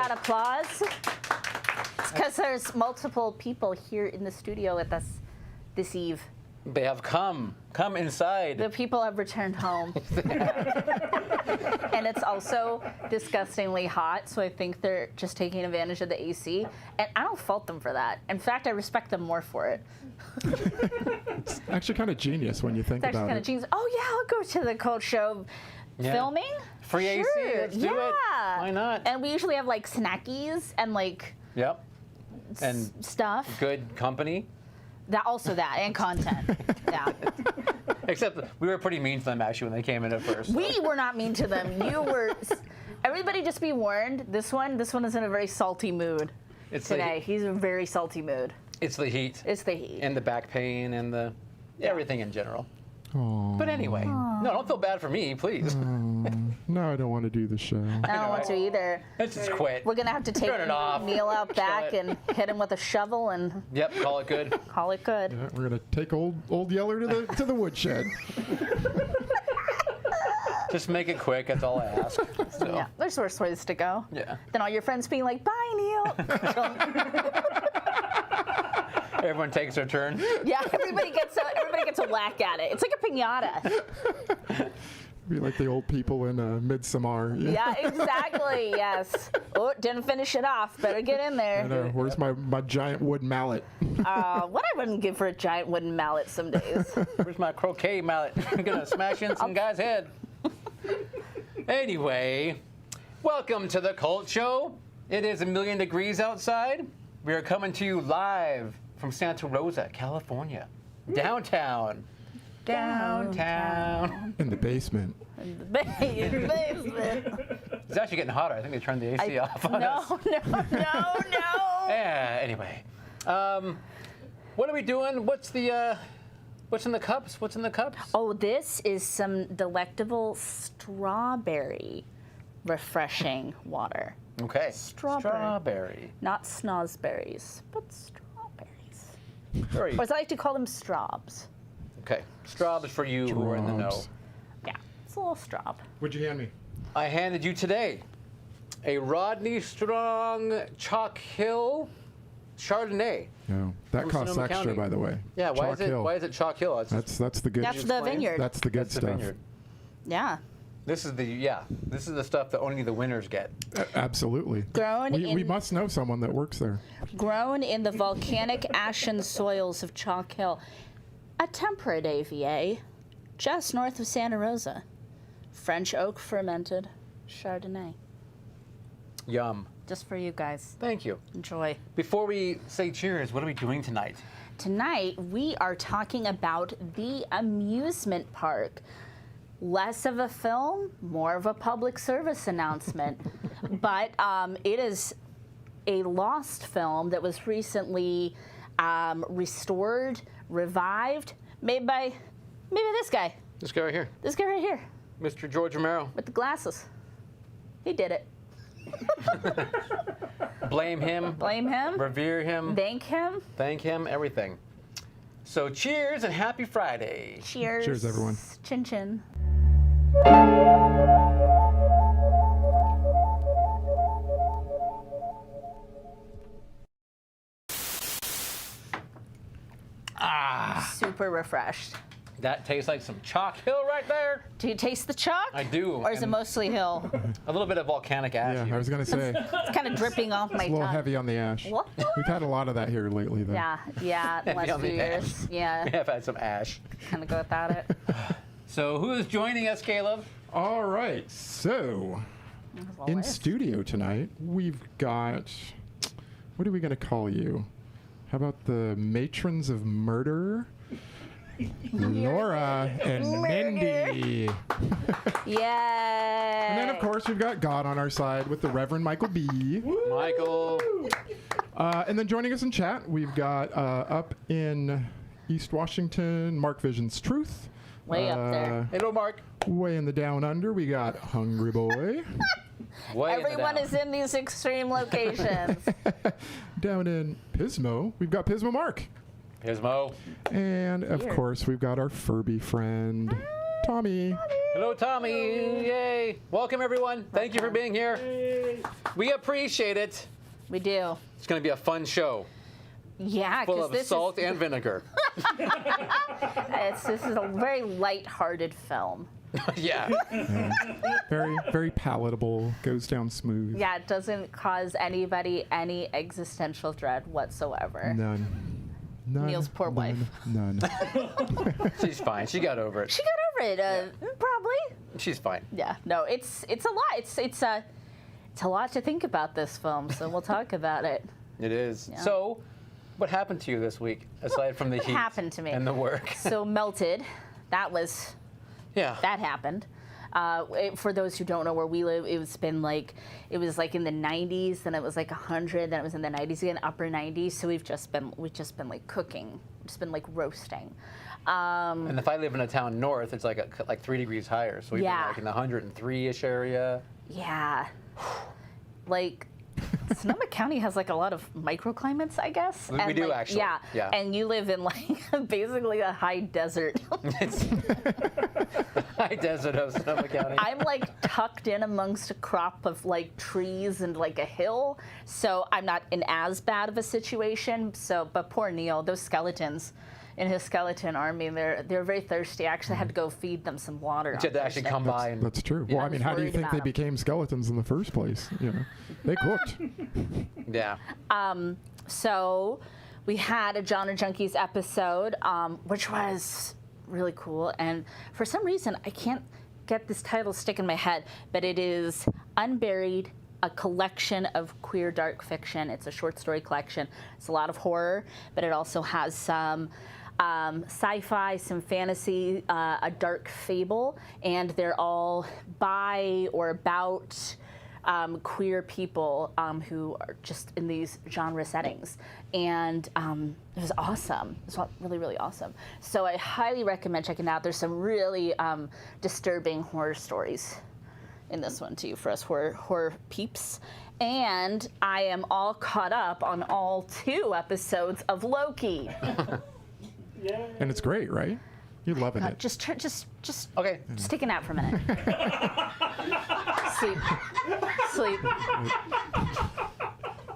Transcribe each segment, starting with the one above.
that applause? It's because there's multiple people here in the studio with us this eve. They have come inside. The people have returned home. And it's also disgustingly hot, so I think they're just taking advantage of the AC. And I don't fault them for that. In fact, I respect them more for it. It's actually kind of genius when you think It's actually about kind it. of genius. Oh, yeah, I'll go to the Cult Show filming. Free AC, Sure, let's do it. Why not? And we usually have like snackies and like Yep. And stuff. good company. That and content. Yeah. Except we were pretty mean to them actually when they came in at first. We were not mean to them. You were. Everybody just be warned. This one is in a very salty mood today. He's in a very salty mood. It's the heat. It's the heat. And the back pain and the everything in general. Aww. But anyway, no, don't feel bad for me, please. No, I don't want to do the show. I don't want to either. Let's just quit. We're gonna have to take Turn it off. Neil out back and hit him with a shovel and Yep, call it good. call it good. Yeah, we're gonna take old Yeller to the woodshed. Just make it quick. That's all I ask. So, Yeah, there's worse ways to go. yeah. Then all your friends being like, "Bye, Neil." Everyone takes their turn. Yeah, everybody gets a whack at it. It's like a piñata. Be like the old people in Midsommar. Yeah, exactly. Yes. Oh, didn't finish it off. Better get in I there. know. Where's my giant wood mallet? What I wouldn't give for a giant wooden mallet some days. Where's my croquet mallet? I'm gonna smash in some guy's head. Anyway, welcome to the Cult Show. It is 1,000,000 degrees outside. We are coming to you live from Santa Rosa, California. Downtown. In the basement. In the basement. It's actually getting hotter. I think they turned the AC off on us. No. Anyway, what are we doing? What's in the cups? What's in the cups? Oh, this is some delectable strawberry refreshing water. Okay. Strawberry. Not snozberries, but strawberries. Very. Or as I like to call them straubs. Okay. Straubs for you who are in the know. Straubs. Yeah, it's a little straub. What'd you hand me? I handed you today a Rodney Strong Chalk Hill Chardonnay. No, that From costs Sonoma extra, County. by the way. Yeah, why Chalk is it? Hill. Why is it Chalk Hill? That's the good. That's the vineyard. That's the good That's the stuff. vineyard. Yeah. This is the stuff that only the winners get. Absolutely. We must know someone that works there. Grown in the volcanic ashen soils of Chalk Hill, a temperate AVA, just north of Santa Rosa. French oak fermented Chardonnay. Yum. Just for you guys. Thank you. Enjoy. Before we say cheers, what are we doing tonight? Tonight, we are talking about the Amusement Park. Less of a film, more of a public service announcement. But it is a lost film that was recently restored, revived, made by maybe this guy. This guy right here. This guy right here Mr. George Romero. with the glasses. He did it. Blame him. Blame him. Revere him. Thank him. Thank him. Everything. So cheers and happy Friday. Cheers. Cheers, everyone. Chin chin. Super refreshed. That tastes like some Chalk Hill right there. Do you taste the chalk? I do. Or is it and mostly hill? a little bit of volcanic ash. Yeah, here. I was gonna say It's kind of dripping off my it's a little tongue. heavy on the ash. What? We've had a lot of that here lately, though. Yeah, the last on few the years. ash. Yeah, We have had some ash. kind of go without it. So who is joining us, Caleb? All right, so in studio tonight we've got. What are we gonna call you? How about the matrons of murder? Laura and Mindy. Yay! And then, of course, we've got God on our side with the Reverend Michael B. Michael. And then joining us in chat, we've got up in East Washington, Mark Vision's Truth. Way up there. Hello, Mark. Way in the down under, we got Hungry Boy. Way in the Everyone down. is in these extreme locations. Down in Pismo, we've got Pismo Mark. Here's Mo. And, of Weird. course, we've got our Furby friend, Tommy. Hello, Tommy. Yay. Welcome, everyone. Thank you for being here. We appreciate it. We do. It's going to be a fun show. Yeah, Full because of this salt and vinegar. this is a very light-hearted film. Yeah. Very, very palatable. Goes down smooth. Yeah, it doesn't cause anybody any existential dread whatsoever. None. None. Neil's poor wife. None. She's fine. She got over it. She got over it, probably. She's fine. Yeah, no, it's a lot. It's a lot to think about this film, so we'll talk about it. It is. Yeah. So, what happened to you this week, aside from the heat happened to me? and the work? So Melted, that happened. For those who don't know where we live, it was like in the 90s, then it was like 100, then it was in the 90s again, upper 90s. So we've just been like cooking, just been like roasting. And if I live in a town north, it's like 3 degrees higher. So we've been like in the 103-ish area. Yeah, like. Sonoma County has like a lot of microclimates, I guess. We do, actually. Yeah. And you live in like basically a high desert. It's high desert of Sonoma County. I'm like tucked in amongst a crop of like trees and like a hill, so I'm not in as bad of a situation. So, but poor Neil, those skeletons in his skeleton army, they're very thirsty. I actually had to go feed them some water. You had to actually come by and. That's true. Well, I mean, how do you think they became skeletons in the first place? You know, they cooked. Yeah. So we had a Genre Junkies episode, which was really cool. And for some reason, I can't get this title stick in my head, but it is Unburied, a collection of queer dark fiction. It's a short story collection. It's a lot of horror, but it also has some sci-fi, some fantasy, a dark fable, and they're all by or about queer people who are just in these genre settings. And it was awesome. It was really, really awesome. So I highly recommend checking it out. There's some really disturbing horror stories in this one too for us horror peeps. And I am all caught up on all 2 episodes of Loki. And it's great, right? You're loving it. Just Okay. Just take a nap for a minute.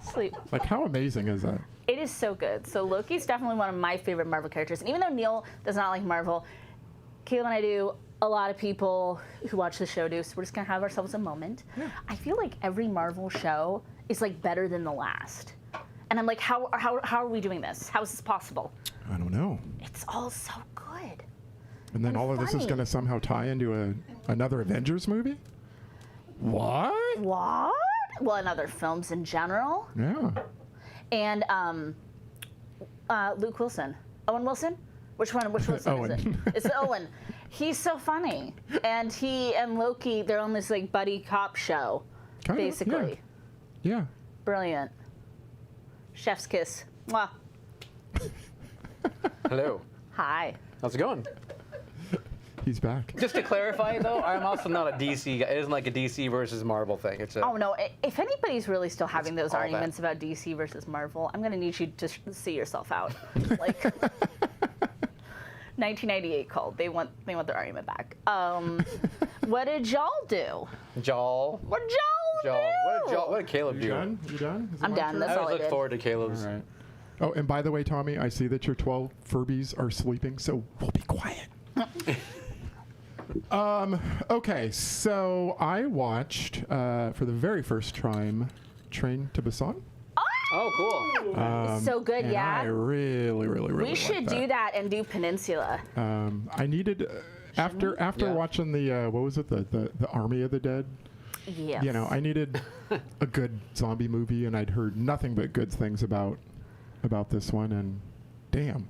Sleep. Like, how amazing is that? It is so good. So Loki's definitely one of my favorite Marvel characters. And even though Neil does not like Marvel, Kayla and I do. A lot of people who watch the show do. So we're just gonna have ourselves a moment. Yeah. I feel like every Marvel show is like better than the last. And I'm like, how are we doing this? How is this possible? I don't know. It's all so good. And then all of this is going to somehow tie into another Avengers movie? What? What? Well, and other films in general. Yeah. And Luke Wilson. Owen Wilson? Which Wilson is Owen. it? It's Owen. He's so funny. And he and Loki, they're on this like buddy cop show, Kind of, basically. Yeah. Brilliant. Chef's kiss. Mwah. Hello. Hi. How's it going? He's back. Just to clarify, though, I'm also not a DC guy. It isn't like a DC versus Marvel thing. It's a. Oh no! If anybody's really still having those all arguments about DC versus Marvel, I'm gonna need you to see yourself out. Like 1998 called. They want their argument back. What did y'all do? Jawl. What did y'all do? What did Caleb do? You done? You done? Is it I'm my done. turn? That's I all always I look did. forward to Caleb's. All right. Oh, and by the way, Tommy, I see that your 12 Furbies are sleeping, so we'll be quiet. Okay, so I watched, for the very first time, Train to Busan. Oh, cool. So good, And yeah. I really We like should do that and do Peninsula. I needed, after Yeah. watching the, what was it, the Army of the Dead? Yes. You know, I needed a good zombie movie, and I'd heard nothing but good things about this one, and damn,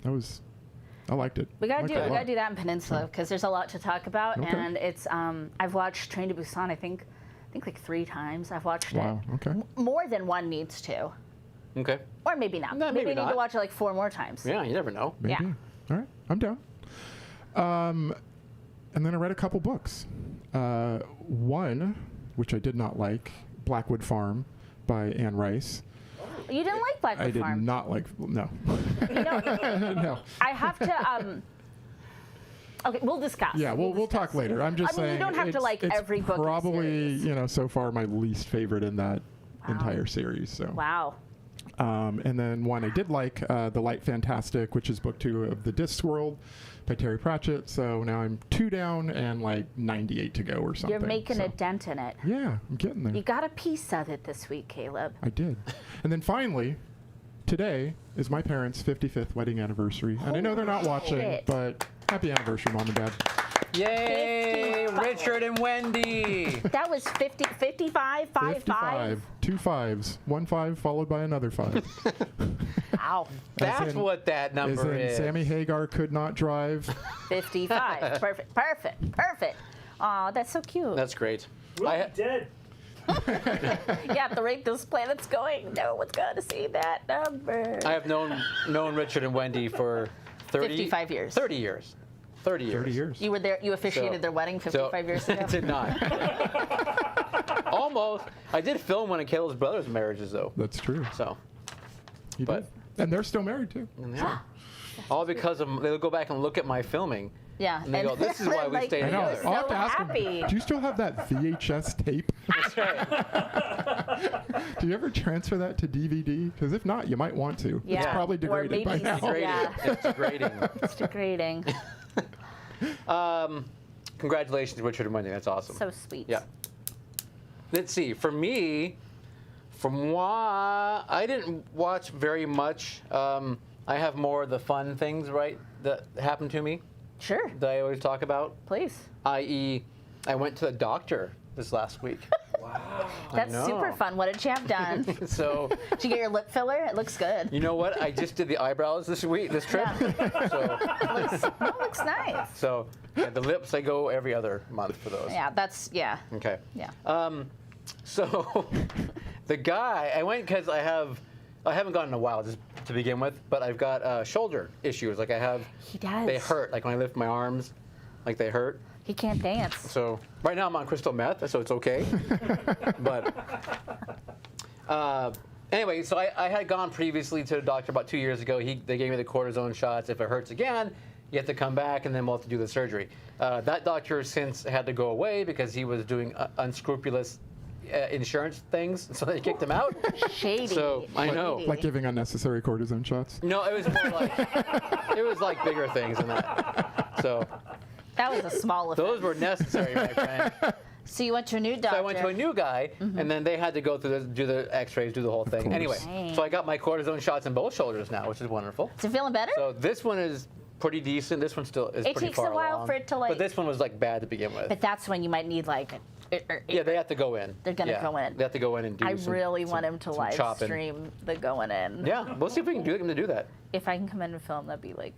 I liked it. We gotta Liked do it a we lot. gotta do that in Peninsula because there's a lot to talk about, Okay. and it's I've watched Train to Busan I think like 3 times. I've watched Wow. it Okay. more than one needs to, Okay. or maybe not. No, maybe I need not. to watch it like 4 more times. Yeah, you never know. Maybe. Yeah. All right. I'm down. And then I read a couple books. One, which I did not like, Blackwood Farm by Anne Rice. You didn't like Blackwood I did Farm. not like. No. You know, No. I have to Okay, we'll discuss. Yeah, we'll talk later. I'm just I mean, saying. you don't have to like it's every book in the probably, series. so far my least favorite in that entire series. So. Wow. And then one I did like, The Light Fantastic, which is book 2 of the Discworld by Terry Pratchett. So now I'm 2 down and like 98 to go or something. You're making so. a dent in it. Yeah, I'm getting there. You got a piece of it this week, Caleb. I did. And then finally, today is my parents' 55th wedding anniversary. And I know they're not watching, shit. but happy anniversary, Mom and Dad. Yay, 55. Richard and Wendy. That was 55, 5, 55. 2 5s. 1 5 followed by another 5. Wow. That's in- what that As number in is. Sammy Hagar could not drive. 55. Perfect. Aw, that's so cute. That's great. We'll I be ha- dead. Yeah, at the rate this planet's going, no one's going to see that number. I have known Richard and Wendy for 55 years. 30 years. 30 years. 30 years. You were there, you officiated So- their wedding 55 years ago? I did not. Almost. I did film one of Caleb's brothers' marriages, though. That's true. So, You but- did. And they're still married, too. yeah. All because of, they'll go back and look at my filming. Yeah. And they go, "This is why we like, stay I know. together." So I'll have to ask happy. them, do you still have that VHS tape? That's right. Do you ever transfer that to DVD? Because if not, you might want to. It's Yeah. probably Or degraded by maybe now. so. Yeah. It's degrading. It's degrading. Congratulations, Richard and Wendy. That's awesome. So sweet. Yeah. Let's see. For me, from what I didn't watch very much. I have more of the fun things, right, that happened to me Sure. that I always talk about. Please. I.e., I went to the doctor this last week. Wow. That's know. super fun. What did you have done? Did So, you get your lip filler? It looks good. you know what? I just did the eyebrows this trip. So, It looks nice. so yeah, the lips I go every other month for those. Yeah, that's, yeah. Okay. Yeah. So the guy, I went because I haven't gone in a while just to begin with, but I've got shoulder issues. Like I have, He does. they hurt. Like when I lift my arms, like they hurt. He can't dance. So right now I'm on crystal meth, so it's okay. But anyway, so I had gone previously to the doctor about 2 years ago. They gave me the cortisone shots. If it hurts again, you have to come back, and then we'll have to do the surgery. That doctor since had to go away because he was doing unscrupulous insurance things, so they kicked him out. Shady. So I know. Shady. Like giving unnecessary cortisone shots. No, it was more like bigger things than that. So That was a small offense. those were necessary, my friend. So you went to a new doctor. So I went to a new guy, and then they had to go through do the X-rays, do the whole thing. course. Anyway, Dang. so I got my cortisone shots in both shoulders now, which is wonderful. Is it feeling better? So this one is pretty decent. This one still is It pretty takes far a while along. for it to, like- But this one was like bad to begin with. But that's when you might need like Yeah, they have to go in. They're gonna Yeah, go in. They have to go in and do. I some, really some- want him to some live chopping. stream the going in. Yeah, we'll see if we can get him to do that. If I can come in and film, that'd be I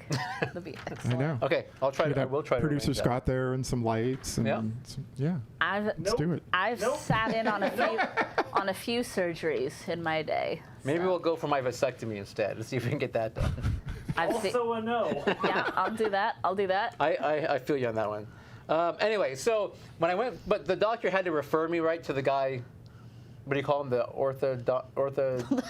excellent. know. Okay, I'll try. You'd I have will try. Producer to arrange that. Scott there and some lights. And Yeah. yeah. I've Let's do it. Nope. sat in on a few surgeries in my day. Maybe so we'll go for my vasectomy instead. Let's see if we can get that done. I've seen- Also a no. yeah, I'll do that. I feel you on that one. Anyway, so when I went, but the doctor had to refer me right to the guy. What do you call him? The orthodontist.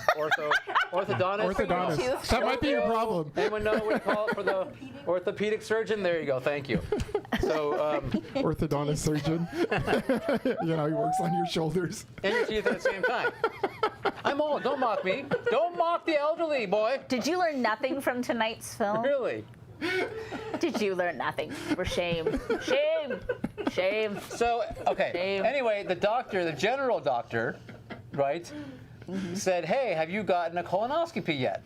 Orthodontist. Tooth That might be your problem. Anyone know what you call it for the orthopedic surgeon? There you go. Thank you. So Orthodontist surgeon. He works on your shoulders. and your teeth at the same time. I'm old. Don't mock me. Don't mock the elderly, boy. Did you learn nothing from tonight's film? Really. Did you learn nothing? For shame. Shame. Shame. So, okay. Shame. Anyway, the general doctor, right, said, "Hey, have you gotten a colonoscopy yet?"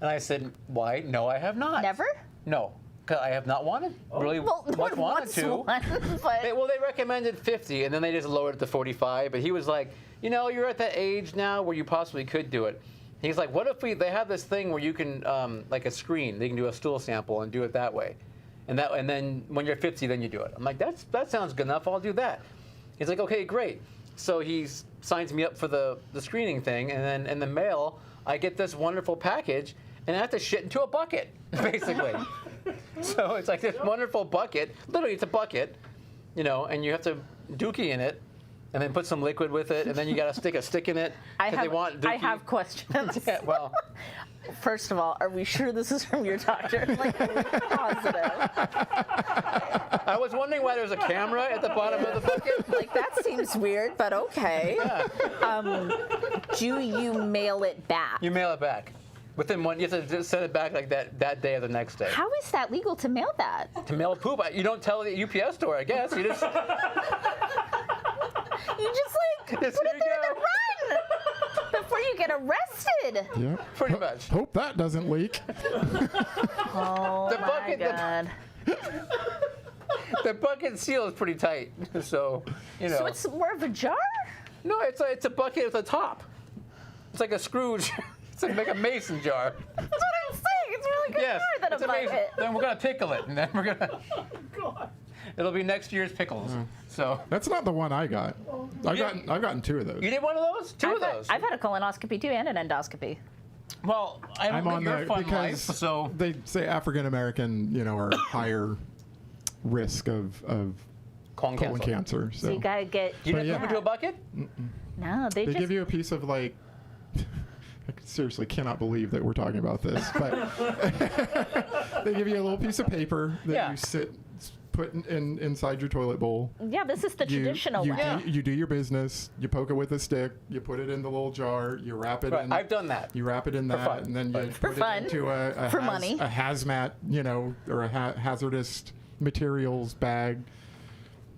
And I said, "Why? No, I have not." Never? No, because I have not wanted. Really Well, much wanted once to. one, but They recommended 50, and then they just lowered it to 45. But he was like, you're at that age now where you possibly could do it. He's like, what if they have this thing where you can, like a screen, they can do a stool sample and do it that way. And then when you're 50, then you do it. I'm like, that sounds good enough, I'll do that. He's like, okay, great. So he signs me up for the screening thing, and then in the mail, I get this wonderful package, and I have to shit into a bucket, basically. So it's like this wonderful bucket, literally it's a bucket, and you have to dookie in it, and then put some liquid with it, and then you got to stick a stick in it. I 'cause they want I dookie. have questions. Yeah, well, First of all, are we sure this is from your doctor? Like, are we positive? I was wondering why there's a camera at the bottom of the bucket. Like, that seems weird, but okay. Yeah. Do you mail it back? You mail it back. Within one, you have to just send it back like that day or the next day. How is that legal to mail that? To mail poop, you don't tell the UPS store, I guess. You just You just like Yes, put here it you there go. and run before you get arrested. Yeah. Pretty much. Hope that doesn't leak. Oh The my bucket- the- God. The bucket seal is pretty tight, so you know. So it's more of a jar? No, it's a bucket with a top. It's like a Scrooge. It's like a mason jar. That's what I'm saying. It's really good Yes, jar than it's a amazing. bucket. Then we're gonna pickle it, and then we're gonna. It'll be next year's pickles. So That's not the one I got. I've Yeah. gotten two of those. you did one of those? Two of those. I've had a colonoscopy too and an endoscopy. Well, I I'm don't on your the fun life, because so they say African American, are higher risk of colon colon cancer. cancer. So So you gotta get. You But didn't yeah. put into a bucket? No, they they just. give you a piece of like. I seriously cannot believe that we're talking about this, but they give you a little piece of paper that Yeah. you put inside your toilet bowl. Yeah, this is the traditional you, way. Yeah. you do your business. You poke it with a stick. You put it in the little jar. You wrap it Right, in. I've done that. You wrap it in For that, fun. and then you For put fun. it into a For money. a hazmat, or a hazardous materials bag,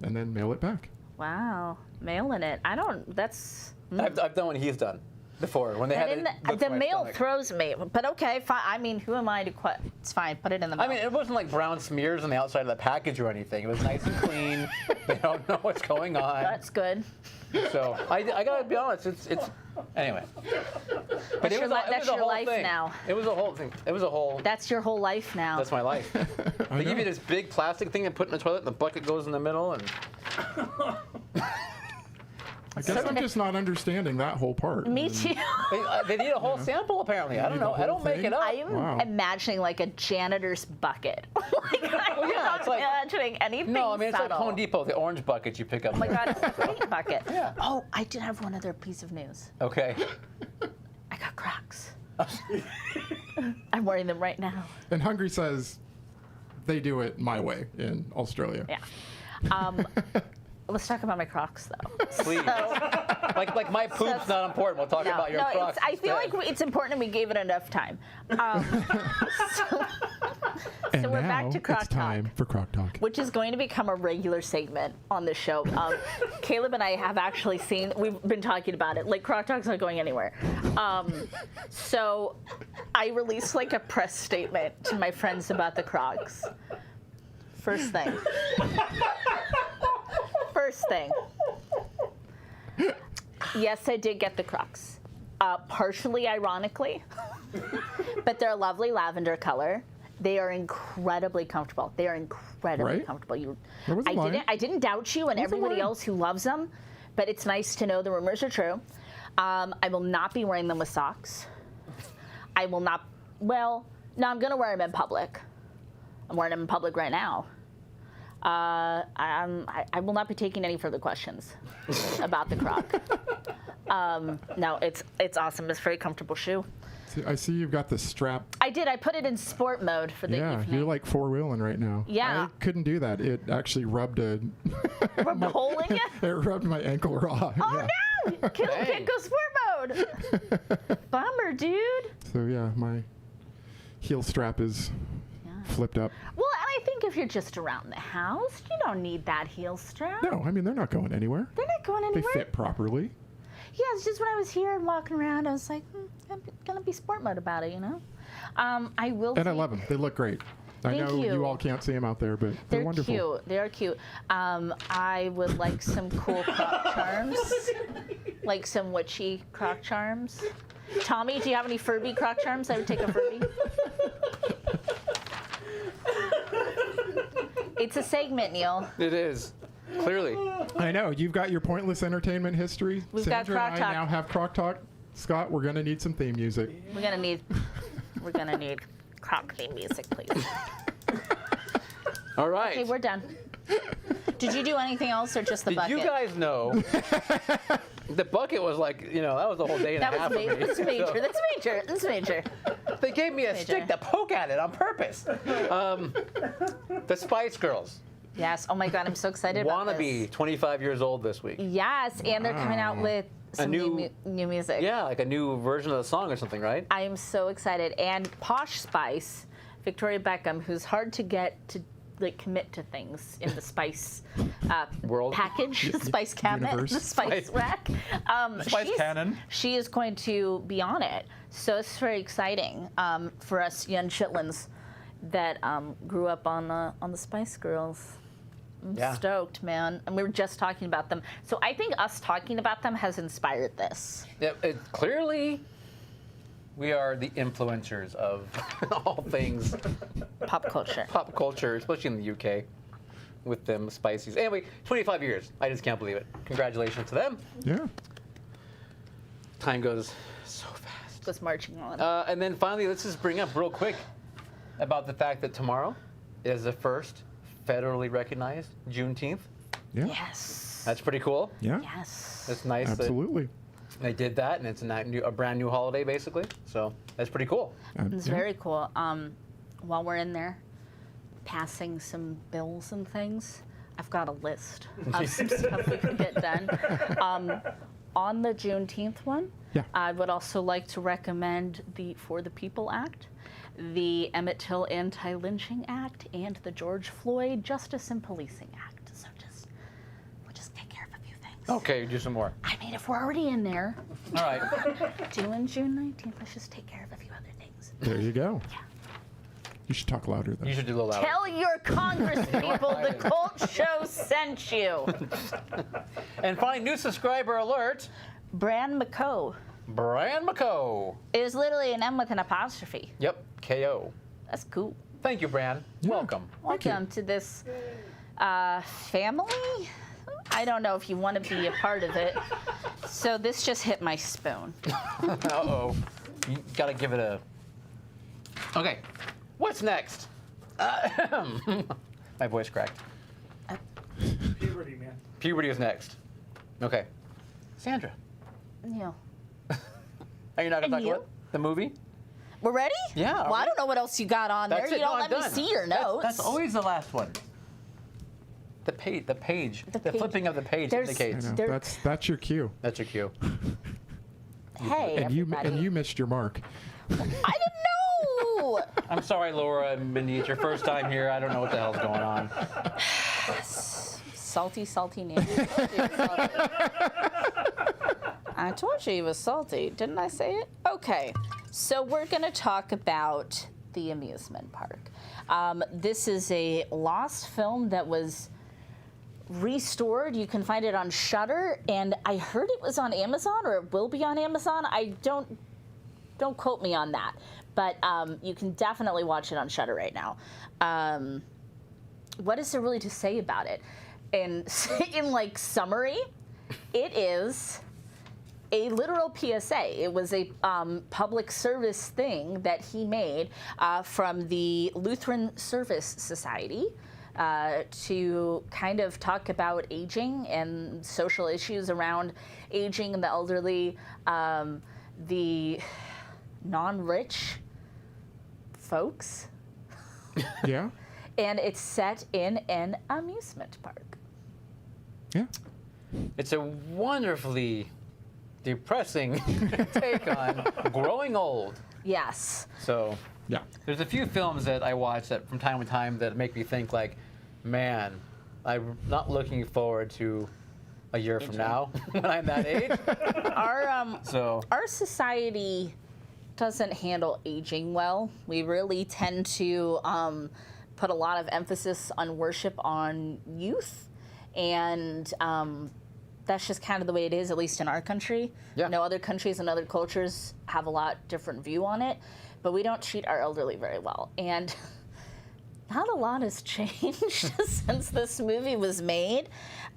and then mail it back. Wow, mailing it. I don't. That's. I've done what he's done before when they had And it. then the my mail stomach. throws me. But okay, fine. I mean, who am I to it's fine. Put it in the mail. I mean, it wasn't like brown smears on the outside of the package or anything. It was nice and clean. They don't know what's going on. That's good. So I gotta be honest. It's anyway. But That's it your was li- a, it that's was a your whole life thing. now. It was a whole thing. It was a whole. That's your whole life now. That's my life. They give you this big plastic thing and put in the toilet, and the bucket goes in the middle, and I guess I'm just not understanding that whole part. Me And too. they need a whole sample apparently. I don't need the know. I whole don't make thing? it up. I am Wow. imagining like a janitor's bucket. Like, I'm yeah, not it's like- imagining anything No, I mean it's like subtle. Home Depot, the orange bucket you pick up. Oh my God, it's a great bucket. Yeah. Oh, I did have one other piece of news. Okay. I got Crocs. I'm wearing them right now. And Hungry says they do it my way in Australia. Yeah. Let's talk about my Crocs though. Please. Like my poop's not important. We'll talk about your Crocs. I feel like instead. it's important and we gave it enough time. And So we're back now to Croc it's time for Croc Talk. which is going to become a regular segment on the show. Caleb and I have actually we've been talking about it. Like, Croc Talk's not going anywhere. So I released like a press statement to my friends about the Crocs. First thing. Yes, I did get the Crocs. Partially ironically, but they're a lovely lavender color. They are incredibly comfortable. They are incredibly Right? comfortable. That wasn't lying. I didn't doubt you and Wasn't everybody lying. else who loves them, but it's nice to know the rumors are true. I will not be wearing them with socks. I will not. Well, no, I'm gonna wear them in public. I'm wearing them in public right now. I will not be taking any further questions about the Croc. No, it's awesome. It's a very comfortable shoe. I see you've got the strap. I did. I put it in sport mode for the Yeah, evening. you're like four-wheeling right now. Yeah. I couldn't do that. It actually rubbed a. Rubbed a hole in you? It rubbed my ankle raw. Oh yeah. no! Can't go sport mode. Bummer, dude. So yeah, my heel strap is flipped up. Well, and I think if you're just around the house, you don't need that heel strap. No, I mean they're not going anywhere. They're not going They anywhere. fit properly. Yeah, it's just when I was here and walking around, I was like, I'm gonna be sport mode about it, you know. I will. And I love them. They look great. I Thank know you. you all can't see them out there, but they're They're wonderful. cute. They are cute. I would like some cool Croc charms, like some witchy Croc charms. Tommy, do you have any Furby Croc charms? I would take a Furby. It's a segment, Neil. It is. Clearly. I know. You've got your pointless entertainment history. We've got Sandra Croc and I Talk. now have Croc Talk. Scott, we're going to need some theme music. We're gonna need Croc theme music, please. All right. Okay, we're done. Did you do anything else or just the Did bucket? you guys know the bucket was like, that was a whole day and a half That for me. was major. So That's major. they gave me a stick to poke at it on purpose. The Spice Girls. Yes. Oh my God, I'm so excited about Wanna be this. 25 years old this week. Yes, and they're coming out with some new music. Yeah, like a new version of the song or something, right? I am so excited. And Posh Spice, Victoria Beckham, who's hard to get to commit to things in the Spice World. package, the Spice cabinet, Universe. the Spice rack. Spice cannon. She is going to be on it. So it's very exciting for us young chitlins that grew up on the Spice Girls. I'm stoked, man. And we were just talking about them. So I think us talking about them has inspired this. Yeah, clearly, we are the influencers of all things Pop culture. pop culture, especially in the UK, with them Spices. Anyway, 25 years. I just can't believe it. Congratulations to them. Yeah. Time goes so fast. Was marching on. And then finally, let's just bring up real quick about the fact that tomorrow is the first federally recognized Juneteenth. Yeah. Yes. That's pretty cool. Yeah. Yes. It's nice Absolutely. that they did that, and it's a brand new holiday, basically. So that's pretty cool. It's very cool. While we're in there passing some bills and things, I've got a list of some stuff we could get done. On the Juneteenth one, Yeah. I would also like to recommend the For the People Act, the Emmett Till Anti-Lynching Act, and the George Floyd Justice and Policing Act. So we'll just take care of a few things. Okay, do some more. I mean, if we're already in there, All right. doing June 19th, let's just take care of a few other things. There you go. Yeah. You should talk louder, though. You should do a little louder. Tell your Congress people the Cult Show sent you. And finally, new subscriber alert. Bran McCoe. Brian McCoe. It was literally an M with an apostrophe. Yep, KO. That's cool. Thank you, Bran. Welcome. Welcome to this family. I don't know if you want to be a part of it. So this just hit my spoon. Uh-oh. You gotta give it a... Okay, what's next? My voice cracked. Puberty, man. Puberty is next. Okay. Sandra, Yeah. are you not gonna And talk you? about the movie? We're ready? Yeah, are Well, I we? don't know what else you got on there. You No, don't I'm let me done. see your notes. That's always the last one. The page, the page. flipping of the page There's- I indicates. know. There- That's your cue. That's your cue. Hey, And everybody. you missed your mark. I didn't know. I'm sorry, Laura and Mindy. It's your first time here. I don't know what the hell's going on. Salty, salty Nancy. I told you he was salty. Didn't I say it? Okay. So we're going to talk about the amusement park. This is a lost film that was restored. You can find it on Shudder, and I heard it was on Amazon, or it will be on Amazon. I don't quote me on that, but you can definitely watch it on Shudder right now. What is there really to say about it? And in like summary, it is a literal PSA. It was a public service thing that he made from the Lutheran Service Society to kind of talk about aging and social issues around aging and the elderly, the non-rich folks. Yeah? And it's set in an amusement park. Yeah. It's a wonderfully depressing take on growing old. Yes. So Yeah. there's a few films that I watch that from time to time that make me think like, man, I'm not looking forward to a year from now when I'm that age. Our society doesn't handle aging well. We really tend to put a lot of emphasis on worship on youth, and that's just kind of the way it is, at least in our country. Yeah. I know other countries and other cultures have a lot different view on it, but we don't treat our elderly very well. And not a lot has changed since this movie was made.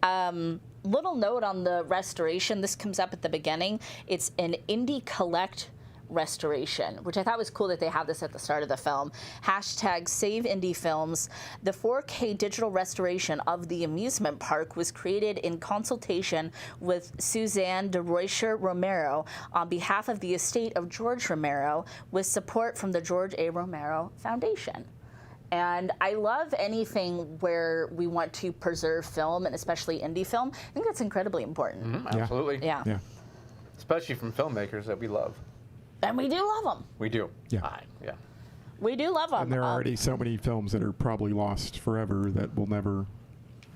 Little note on the restoration. This comes up at the beginning. It's an Indie Collect restoration, which I thought was cool that they have this at the start of the film. Hashtag Save Indie Films. The 4K digital restoration of the amusement park was created in consultation with Suzanne de Rocher Romero on behalf of the estate of George Romero, with support from the George A. Romero Foundation. And I love anything where we want to preserve film, and especially indie film. I think that's incredibly important. Absolutely. Yeah. Especially from filmmakers that we love. And we do love them. We do. Yeah. Yeah. We do love them. And there are already so many films that are probably lost forever that will never,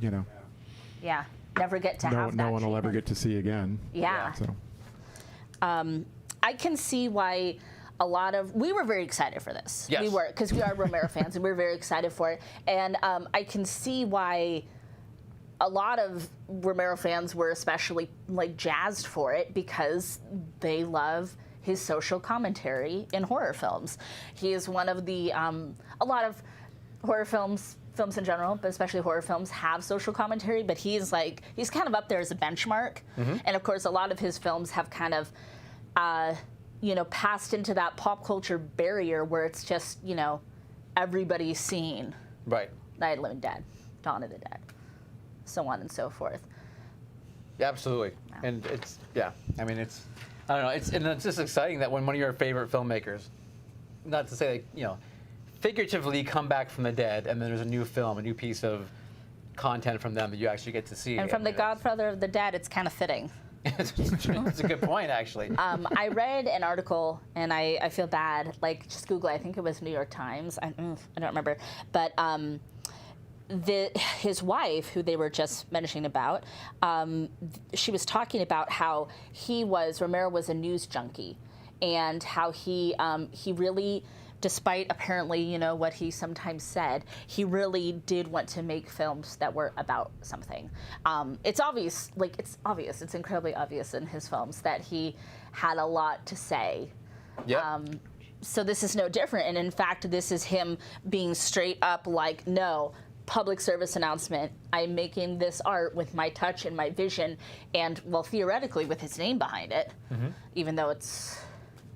Yeah, never get to have that. no one will ever treatment. get to see again. Yeah. So. I can see why we were very excited for this. Yes. We were, because we are Romero fans, and we were very excited for it. And I can see why a lot of Romero fans were especially jazzed for it, because they love his social commentary in horror films. He is one of the, a lot of horror films in general, but especially horror films, have social commentary, but he's kind of up there as a benchmark. And of course, a lot of his films have kind of, passed into that pop culture barrier where it's just, everybody's seen Right. Night of the Living Dead, Dawn of the Dead, so on and so forth. Yeah, absolutely. And I don't know, it's just exciting that when one of your favorite filmmakers, not to say figuratively come back from the dead, and then there's a new film, a new piece of content from them that you actually get to see. And from the Godfather of the Dead, it's kind of fitting. It's a good point, actually. I read an article, and I feel bad. Just Google it. I think it was New York Times. I don't remember. But his wife, who they were just mentioning about, she was talking about how Romero was a news junkie, and how he really, despite apparently, what he sometimes said, he really did want to make films that were about something. It's obvious, it's incredibly obvious in his films that he had a lot to say. Yeah. So this is no different. And in fact, this is him being straight up no, public service announcement. I'm making this art with my touch and my vision, and, well, theoretically with his name behind it, even though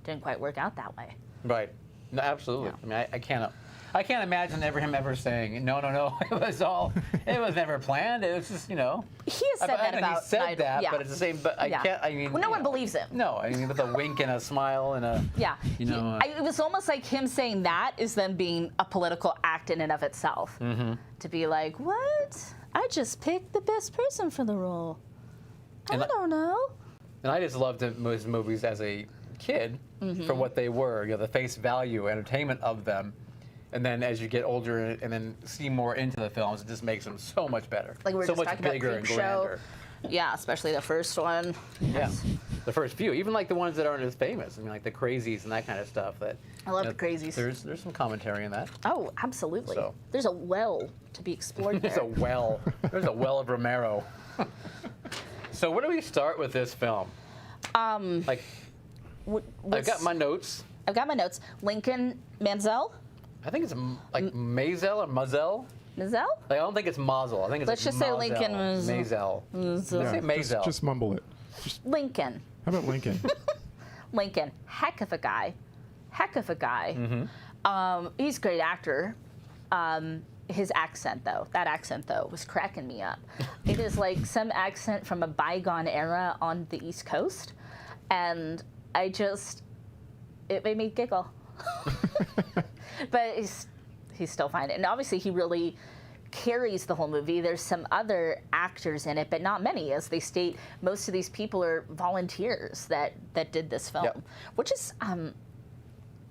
didn't quite work out that way. Right. No, absolutely. Yeah. I mean, I can't imagine him ever saying, no, it was never planned. It was just, He has said that about he said that, yeah. but it's the same, but I can't, Well, no one believes him. No, I mean, with a wink and a smile and a, Yeah. It was almost like him saying that is then being a political act in and of itself. To be like, what? I just picked the best person for the role. I don't know. And I just loved his movies as a kid for what they were, the face value, entertainment of them. And then as you get older and then see more into the films, it just makes them so much better. Like we were so just much talking about bigger and Creepshow. grander. Yeah, especially the first one. Yeah, the first few, even the ones that aren't as famous. I mean, the Crazies and that kind of stuff. That I love the Crazies. There's some commentary in that. Oh, absolutely. So. There's a well to be explored there. There's a well. There's a well of Romero. So where do we start with this film? I've got my notes. Lincoln Manzel. I think it's Mazel or Mazel. Mazel? I don't think it's Mazel. I think it's Let's just say Lincoln Mazel. Let's say Yeah, Mazel. just mumble it. Lincoln. How about Lincoln? Lincoln. Heck of a guy. He's a great actor. His accent, though, was cracking me up. It is like some accent from a bygone era on the East Coast. And it made me giggle. But he's still fine. And obviously he really carries the whole movie. There's some other actors in it, but not many. As they state, most of these people are volunteers that did this film, which is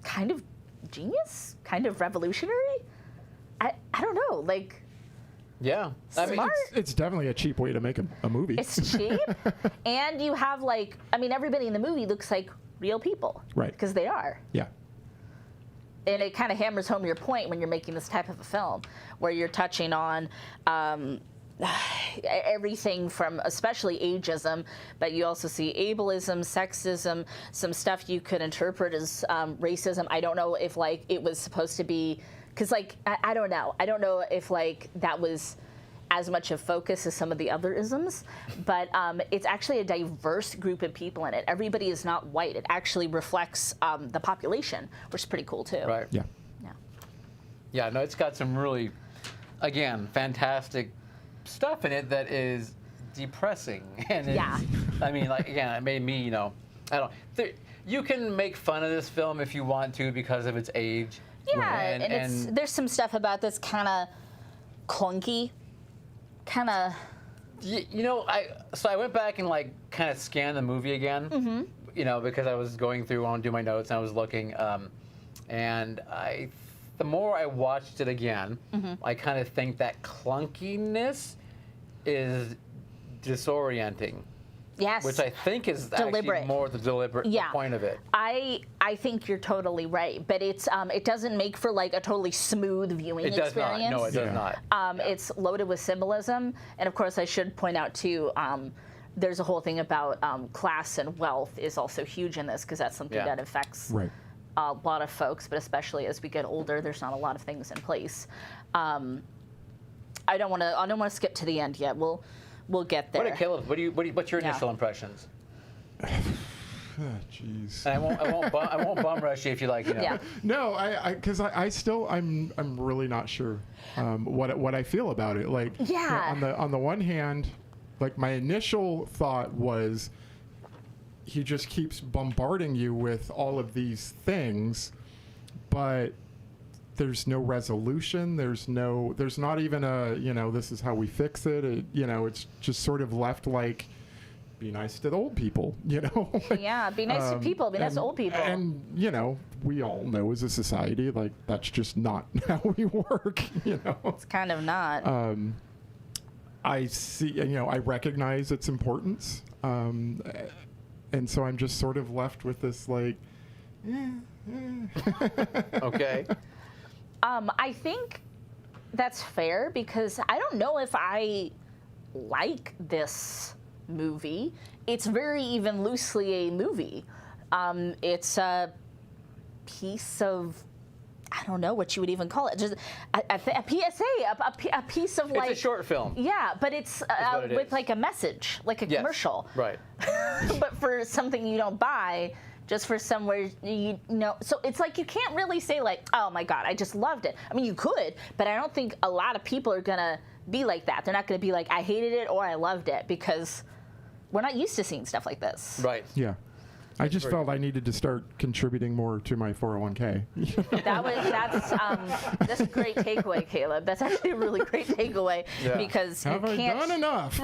kind of genius, kind of revolutionary. I don't know, Yeah. I mean, smart. It's definitely a cheap way to make a movie. It's cheap, and you have everybody in the movie looks like real people, Right. Because they are. Yeah. And it kind of hammers home your point when you're making this type of a film, where you're touching on everything from especially ageism, but you also see ableism, sexism, some stuff you could interpret as racism. I don't know if it was supposed to be, because I don't know. I don't know if that was as much of focus as some of the other isms, but it's actually a diverse group of people in it. Everybody is not white. It actually reflects the population, which is pretty cool too. Right. Yeah. Yeah, no, it's got some really, again, fantastic stuff in it that is depressing. And it's, Yeah. I mean, like, again, it made me, you can make fun of this film if you want to because of its age. Yeah, and there's some stuff about this kind of clunky, kind of. So I went back and like kind of scanned the movie again, because I was going through, I want to do my notes, and I was looking, and the more I watched it again, I kind of think that clunkiness is disorienting. Yes. Which I think is Deliberate. actually more the deliberate point of it. I think you're totally right, but it doesn't make for like a totally smooth viewing It does experience. not. No, it does not. It's loaded with symbolism, and of course I should point out too, there's a whole thing about class and wealth is also huge in this because that's something that affects a lot of folks, but especially as we get older, there's not a lot of things in place. I don't want to skip to the end yet. We'll get there. Caleb, what's your initial impressions? Jeez. And I won't bum rush you if you like. Yeah. No, because I still I'm really not sure what I feel about it. Like, on the one hand, like my initial thought was he just keeps bombarding you with all of these things, but there's no resolution. There's not even a, this is how we fix it. It's just sort of left like, be nice to the old people, Yeah, be nice to people, be nice to old people. And, we all know as a society, like, that's just not how we work, It's kind of not. I see, I recognize its importance. And so I'm just sort of left with this, like, Okay. I think that's fair because I don't know if I like this movie. It's very even loosely a movie. It's a piece of, I don't know what you would even call it, just a PSA, a piece of like. It's a short film. Yeah, but it's with like a message, like a commercial. Right. But for something you don't buy, just for somewhere, so it's like you can't really say like, oh my God, I just loved it. I mean, you could, but I don't think a lot of people are gonna be like that. They're not gonna be like, I hated it or I loved it, because we're not used to seeing stuff like this. Right. Yeah. I just felt I needed to start contributing more to my 401k. That's a great takeaway, Caleb. That's actually a really great takeaway because Have I done enough?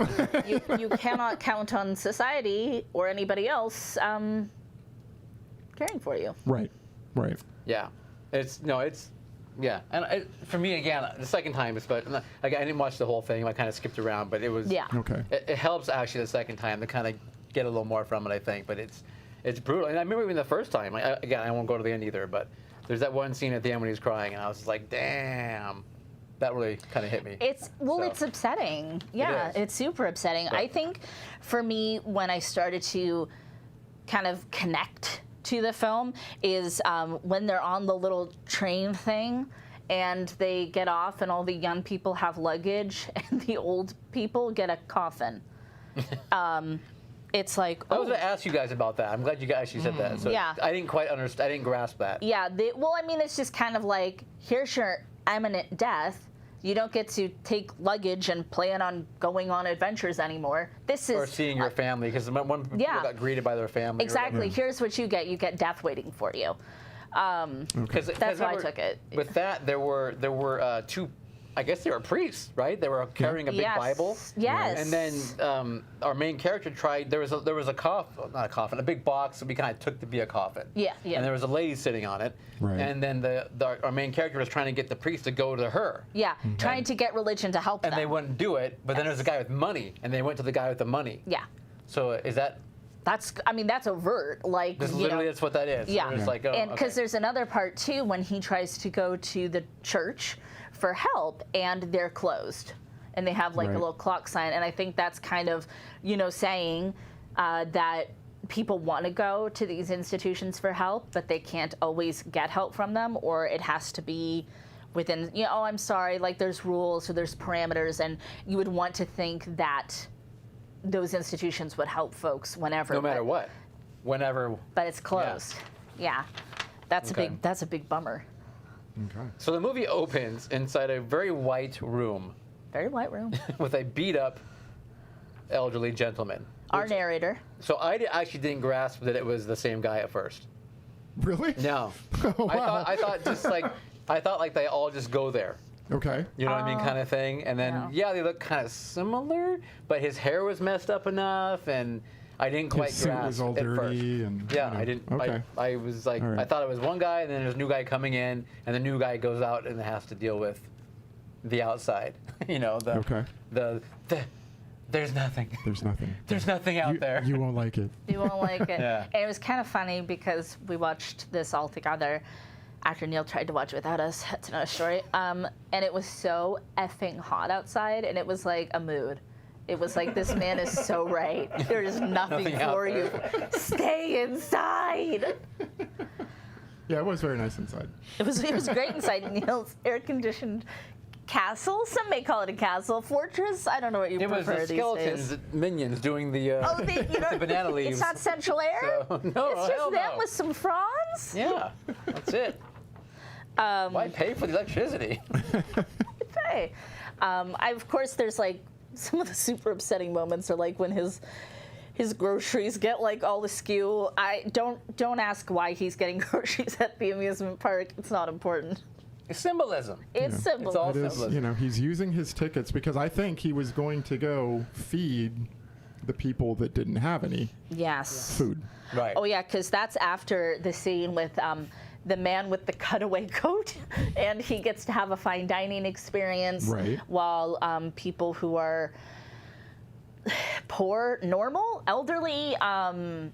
you cannot count on society or anybody else caring for you. Right. Yeah. Yeah. And for me, again, the second time, but I didn't watch the whole thing. I kind of skipped around, but it was. Yeah. Okay. It helps actually the second time to kind of get a little more from it, I think. But it's brutal. And I remember even the first time. Again, I won't go to the end either, but there's that one scene at the end when he's crying, and I was like, damn. That really kind of hit me. It's upsetting. Yeah, it's super upsetting. But, I think for me, when I started to kind of connect to the film is when they're on the little train thing and they get off and all the young people have luggage and the old people get a coffin. It's like, I was going to ask you guys about that. I'm glad you guys actually said that. So Yeah. I didn't quite understand. I didn't grasp that. Yeah, it's just kind of like, here's your imminent death. You don't get to take luggage and plan on going on adventures anymore. Or seeing your family, because one people got greeted by their family. Exactly. Here's what you get. You get death waiting for you. That's why I took it. With that, there were two. I guess they were priests, right? They were carrying a big Bible. Yes. And then our main character tried. There was a coffin, not a coffin, a big box that we kind of took to be a coffin. Yeah. And there was a lady sitting on it. Right. And then our main character was trying to get the priest to go to her. Yeah. Trying to get religion to help them. And they wouldn't do it. But then there's a guy with money, and they went to the guy with the money. Yeah. So is that? That's overt. Like, That's what that is. Yeah. It's like, and because there's another part too when he tries to go to the church for help and they're closed and they have like a little clock sign, and I think that's kind of saying that people want to go to these institutions for help but they can't always get help from them, or it has to be within, oh, I'm sorry, like there's rules or there's parameters, and you would want to think that those institutions would help folks whenever. No matter what, whenever. But it's closed. Yeah. That's a big bummer. Okay. So the movie opens inside a very white room Very white room. with a beat up elderly gentleman. Our narrator. So I actually didn't grasp that it was the same guy at first. Really? No. Oh, wow. I thought like they all just go there. Okay. You know what I mean, kind of thing. And then they look kind of similar, but his hair was messed up enough, and I didn't quite His suit grasp was all at first. dirty, and I didn't. Okay. I was like, All right. I thought it was one guy, and then there's a new guy coming in, and the new guy goes out and has to deal with the outside. There's nothing. There's nothing. There's nothing out there. You won't like it. You won't like it. Yeah. And it was kind of funny because we watched this all together after Neil tried to watch without us. That's another story. And it was so effing hot outside, and it was like a mood. It was like, this man is so right. There is nothing out for you. Stay inside. Yeah, it was very nice inside. It was great inside Neil's air-conditioned castle. Some may call it a castle. Fortress? I don't know what you It was prefer the these skeletons, days. minions doing the, the banana leaves. It's not central air? So, no, It's hell just them no. with some fronds? Yeah, that's it. Why pay for the electricity? Okay. Of course, there's like some of the super upsetting moments are like when his groceries get like all askew. I don't ask why he's getting groceries at the amusement park. It's not important. It's symbolism. It's symbolism. It's all It is, symbolism. he's using his tickets because I think he was going to go feed the people that didn't have any Yes. food. Right. Oh yeah, because that's after the scene with the man with the cutaway coat, and he gets to have a fine dining experience, Right. while people who are poor, normal, elderly, have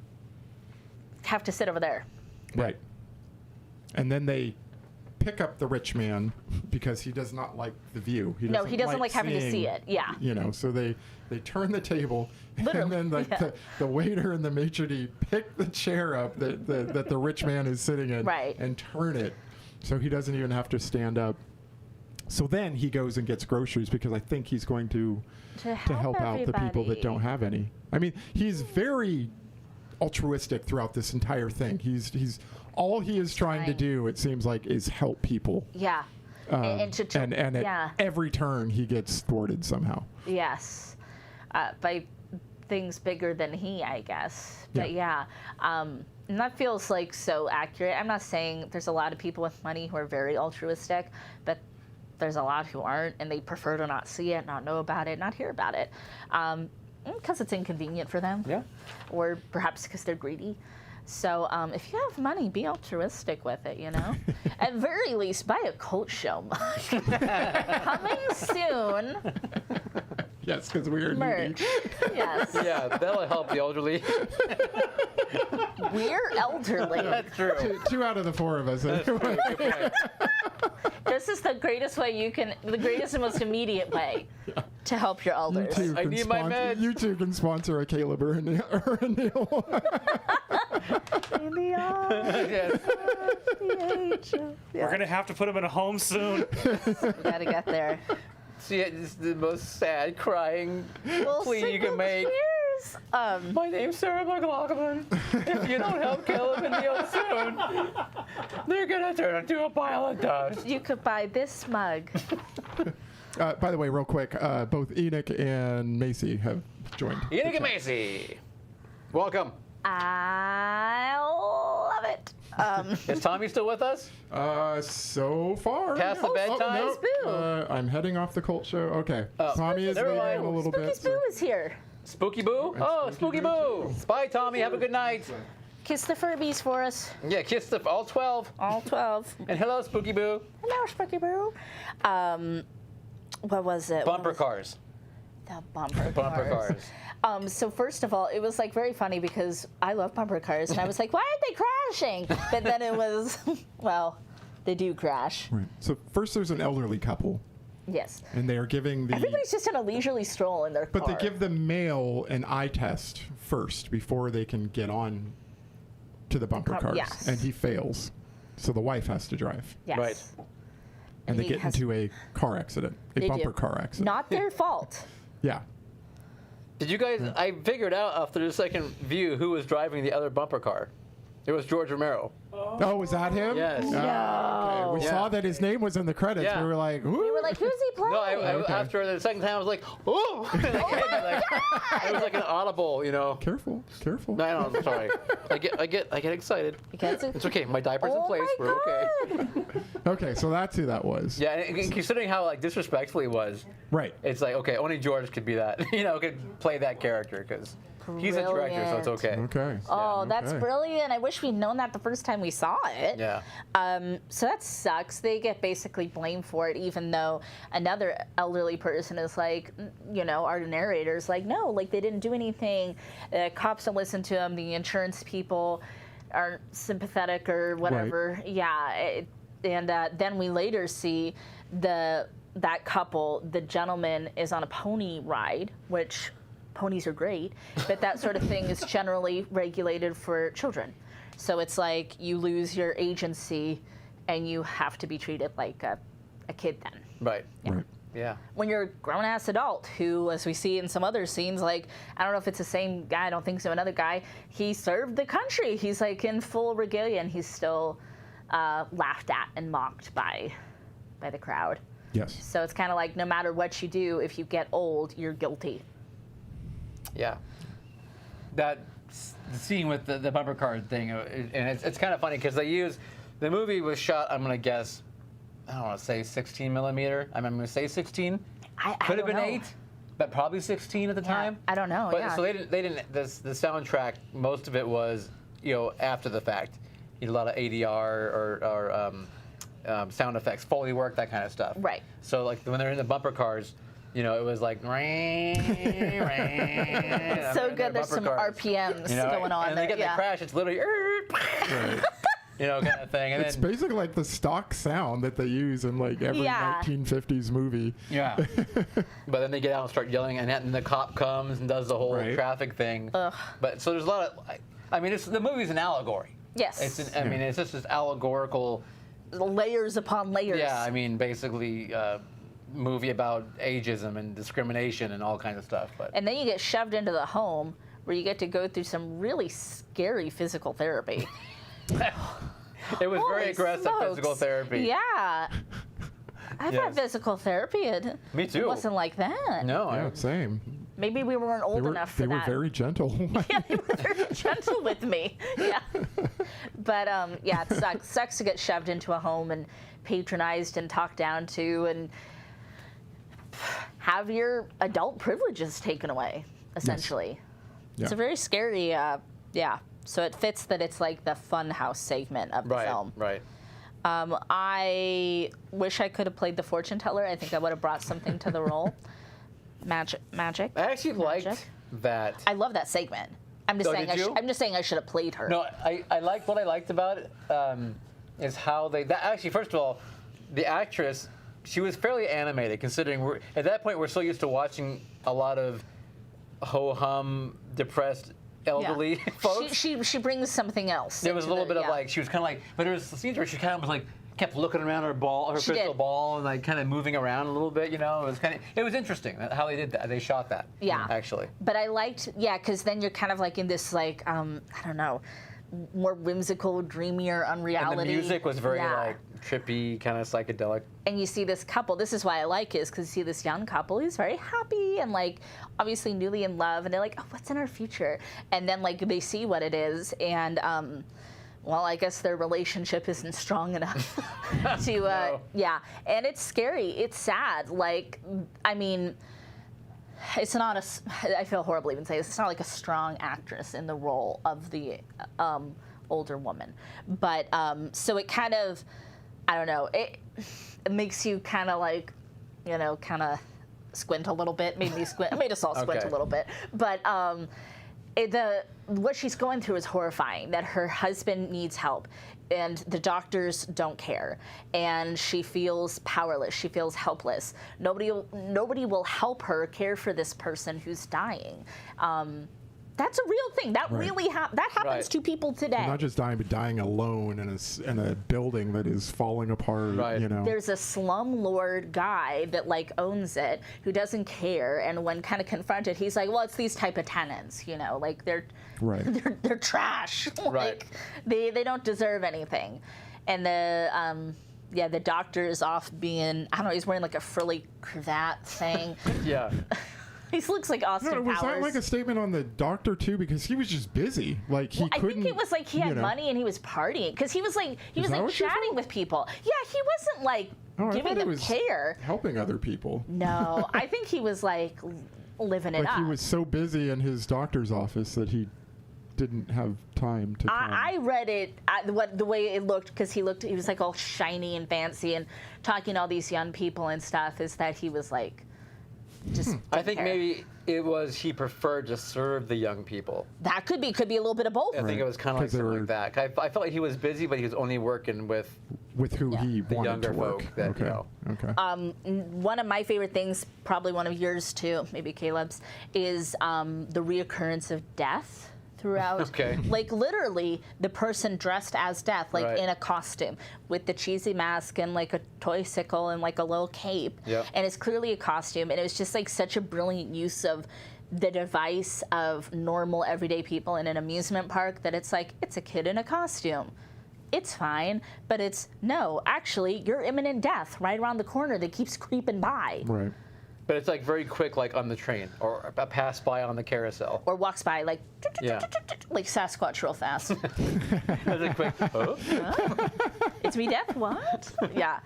to sit over there. Right. And then they pick up the rich man because he does not like the view. He doesn't like having to see seeing, it. Yeah. So they turn the table, Literally, and then the waiter and the maitre d' pick the chair up that the rich man is sitting in, Right. and turn it so he doesn't even have to stand up. So then he goes and gets groceries because I think he's going to help out the people that don't have any. I mean, he's very altruistic throughout this entire thing. He's all he is trying to do, it seems like, is help people. Yeah. And At every turn he gets thwarted somehow. Yes. By things bigger than he, I guess. But and that feels like so accurate. I'm not saying there's a lot of people with money who are very altruistic, but there's a lot who aren't, and they prefer to not see it, not know about it, not hear about it, because it's inconvenient for them. Yeah. Or perhaps because they're greedy. So if you have money, be altruistic with it, At very least, buy a cult show mug. Coming soon. Yes, because we are Merch. needy. Yes. Yeah, that'll help the elderly. We're elderly. That's true. Two out of the four of us. Anyway. Good point. This is the greatest way the greatest and most immediate way to help your elders. I need my meds. You two can sponsor a Caleb or a Neil. In the arms Yes. of the angel. We're gonna have to put him in a home soon. We gotta get there. See, it's the most sad, crying We'll plea you sing can the make. cheers. My name's Sarah McLaughlin. If you don't help Caleb and Neil soon, they're gonna turn into a pile of dust. You could buy this mug. By the way, real quick, both Enoch and Macy have joined. Enoch and Macy, welcome. I love it. Is Tommy still with us? So far. Past the bedtime? Spoo. I'm heading off the cult show. Okay. Tommy is Never leaving mind. a little bit. Spooky Spoo is here. Spooky Boo? Oh, Spooky Boo. Bye, Tommy. Have a good night. Kiss the Furbies for us. Yeah, kiss all 12. All 12. And hello, Spooky Boo. Hello, Spooky Boo. What was it? Bumper cars. The bumper Bumper cars. cars. So first of all, it was like very funny because I love bumper cars, and I was like, why aren't they crashing? But then it was, well, they do crash. Right. So first there's an elderly couple, Yes. and they are giving the. Everybody's just in a leisurely stroll in their car. But they give the male an eye test first before they can get on to the bumper cars, yes. and he fails. So the wife has to drive. Yes. Right. and they get into a car accident, a bumper car accident. Not their fault. Yeah. Did you guys? I figured out after the second view who was driving the other bumper car. It was George Romero. Oh, was that him? Yes. No. Okay. We saw that his name was in the credits. Yeah. We were like, ooh. We were like, who's he playing? No, Okay. after the second time, I was like, "Oh!" It was like an audible, you know. Careful. No, I'm sorry. I get excited. It's okay. My diaper's in place. My We're okay. God. Okay, so that's who that was. Yeah, and considering how like disrespectful he was, Right. it's like okay, only George could be that. Could play that character because he's a director, so it's okay. Okay. Oh, that's Okay. brilliant. I wish we'd known that the first time we saw it. Yeah. So that sucks. They get basically blamed for it, even though another elderly person is like, our narrator's like, no, like they didn't do anything. Cops don't listen to them. The insurance people aren't sympathetic or whatever. Right. Yeah. And then we later see that couple, the gentleman is on a pony ride, which ponies are great, but that sort of thing is generally regulated for children. So it's like you lose your agency and you have to be treated like a kid then. Right. Right. Yeah. When you're a grown-ass adult who, as we see in some other scenes, like, I don't know if it's the same guy, I don't think so, another guy, he served the country. He's like in full regalia and he's still laughed at and mocked by the crowd. Yes. So it's kind of like no matter what you do, if you get old, you're guilty. Yeah. That scene with the bumper car thing, And it's kind of funny because the movie was shot, I'm going to guess, I don't want to say 16 millimeter. I'm going to say 16. Could have been 8, but probably 16 at the time. I don't know. But yeah. so they didn't. The soundtrack, most of it was, after the fact. You had a lot of ADR or sound effects, Foley work, that kind of stuff. Right. So like when they're in the bumper cars, it was like ring, ring. So good. There's some RPMs going on. And they get the crash. It's literally, Right. kind of thing. And It's then, basically like the stock sound that they use in like every Yeah. 1950s movie. yeah. but then they get out and start yelling, and then the cop comes and does the whole Right. traffic thing. Ugh. But so there's a lot of, the movie's an allegory. Yes. It's just this allegorical. Layers upon layers. Yeah, basically movie about ageism and discrimination and all kinds of stuff. But And then you get shoved into the home where you get to go through some really scary physical therapy. it was very Holy aggressive smokes. physical therapy. Yeah. I've had Yes. physical therapy. Me too. It wasn't like that. No, Yeah, same. Maybe we weren't old They were, enough for they were that. very gentle. Yeah, they were very gentle with me. Yeah. But it sucks. Sucks to get shoved into a home and patronized and talked down to and have your adult privileges taken away, essentially. Yeah. It's a very scary, So it fits that it's like the fun house segment of the right, film. right. I wish I could have played the fortune teller. I think I would have brought something to the role. Magic. I actually liked Magic. that. I love that segment. I'm just Oh, saying. did you? I'm just saying I should have played her. No, I liked what I liked about it is how actually, first of all, the actress, she was fairly animated considering at that point we're so used to watching a lot of ho-hum, depressed elderly folks. She brings something else. There was a into little the- bit of like, she was kind of like, but there was scenes where she kind of was like, kept looking around her She crystal did. ball and like kind of moving around a little bit, It was it was interesting how they did that. They shot that. Yeah. Actually. But I liked, because then you're kind of like in this like, I don't know, more whimsical, dreamier unreality. And the music was very Yeah. like trippy, kind of psychedelic. And you see this couple. This is why I like it, is because you see this young couple who's very happy and like obviously newly in love, and they're like, oh, what's in our future? And then like they see what it is, and well, I guess their relationship isn't strong enough to, No. yeah. And it's scary. It's sad. Like, it's not I feel horrible even saying this. It's not like a strong actress in the role of the older woman. But, so it kind of, I don't know, it makes you kind of like, kind of squint a little bit. Made me squint. It made us all squint Okay. a little bit. But, what she's going through is horrifying, that her husband needs help and the doctors don't care, and she feels powerless, she feels helpless. Nobody will help her care for this person who's dying. That's a real thing. That really that happens Right. to people today. You're not just dying, but dying alone in a building that is falling apart. Right. You know. There's a slumlord guy that like owns it who doesn't care, and when kind of confronted, he's like, "Well, it's these type of tenants, you know, like they're Right. they're trash. Right. Like they don't deserve anything." And the doctor is off being, I don't know, he's wearing like a frilly cravat thing. Yeah. He looks like Austin No, was Powers. that like a statement on the doctor too? Because he was just busy. Like he I couldn't. think it was like he had you know. money and he was partying because he was like that what you chatting thought? with people. Yeah, he wasn't like Oh, I giving thought it them was care. helping other people. No, I think he was like living it Like up. he was so busy in his doctor's office that he didn't have time to. I read it the way it looked because he was like all shiny and fancy and talking to all these young people and stuff. Is that he was like just. I think didn't care. maybe it was he preferred to serve the young people. That could be a little bit of both. I think it was kind of like 'Cause they something were- like that. I felt like he was busy, but he was only working with who he the wanted younger to work. folk that, okay. you know. Okay. One of my favorite things, probably one of yours too, maybe Caleb's, is the reoccurrence of death throughout. Okay. Like literally the person dressed as death, like Right. in a costume with the cheesy mask and like a toy sickle and like a little cape. Yep. And it's clearly a costume. And it was just like such a brilliant use of the device of normal everyday people in an amusement park that it's like, it's a kid in a costume. It's fine, but it's no, actually, you're imminent death right around the corner that keeps creeping by. Right. But it's like very quick, like on the train or a pass by on the carousel. Or walks by like, Yeah. like Sasquatch real fast. It's a quick. Oh. It's me, death. What? Yeah.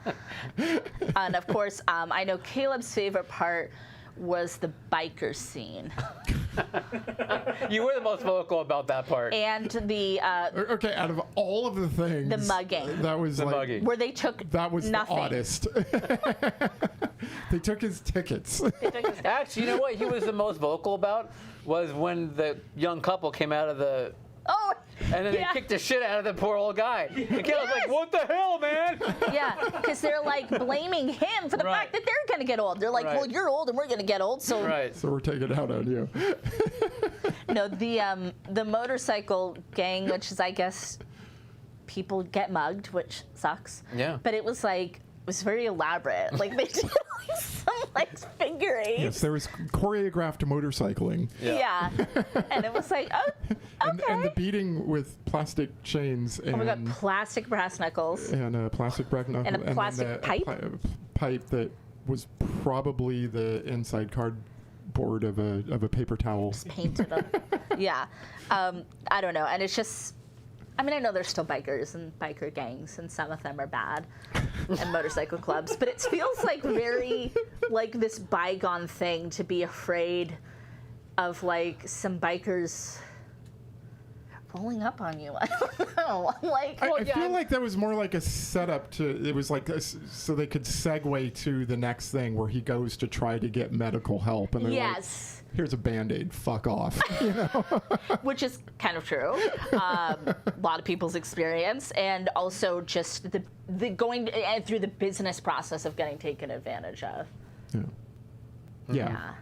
And of course, I know Caleb's favorite part was the biker scene You were the most vocal about that part. and the Okay. Out of all of the things, The mugging. That was The like mugging. where they took that was nothing. the oddest. They took his tickets. Actually, you know what he was the most vocal about was when the young couple came out of the. Oh, And then yeah. they kicked the shit out of the poor old guy. And Caleb's like, "What the hell, man?" Yeah, because they're like blaming him for the Right. fact that they're going to get old. They're like, Right. well, you're old and we're going to get old, so Right. So we're taking it out on you. no. The motorcycle gang, which is I guess people get mugged, which sucks. Yeah. But it was very elaborate. Like they did like some like figure eights. Yes, there was choreographed motorcycling. Yeah. And it was like, oh, okay. And the beating with plastic chains and Oh my god, plastic brass knuckles. a plastic brass knuckle And a then plastic pipe? pipe that was probably the inside cardboard of a paper towel. Painted them. Yeah. I don't know. And it's just, I mean, I know there's still bikers and biker gangs, and some of them are bad, and motorcycle clubs, but it feels like very like this bygone thing to be afraid of like some bikers rolling up on you. I don't know. I'm like, I feel like that was more like a setup to. It was like so they could segue to the next thing where he goes to try to get medical help, and they're yes. like, "Here's a Band-Aid. Fuck off." You know? Which is kind of true. A lot of people's experience, and also just the going through the business process of getting taken advantage of. Yeah. Yeah.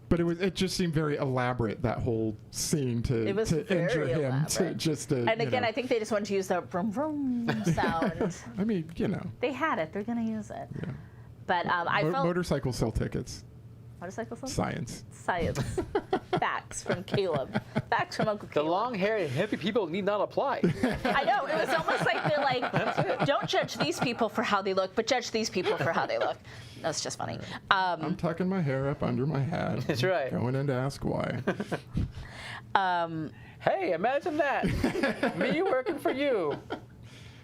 But it just seemed very elaborate, that whole scene It was to injure very him to elaborate. just to, And you again, know. I think they just wanted to use the vroom vroom sound. I mean, you know, They had it. They're going to use it. yeah. But I felt Motorcycles sell tickets. motorcycle song? Science. Science. Facts from Caleb. Facts from Uncle The Caleb. long-haired hippie people need not apply. I know. It was almost like they're like, don't judge these people for how they look, but judge these people for how they look. That's just funny. I'm tucking my hair up under my hat. That's right. Going in to ask why. Hey, imagine that. Me working for you.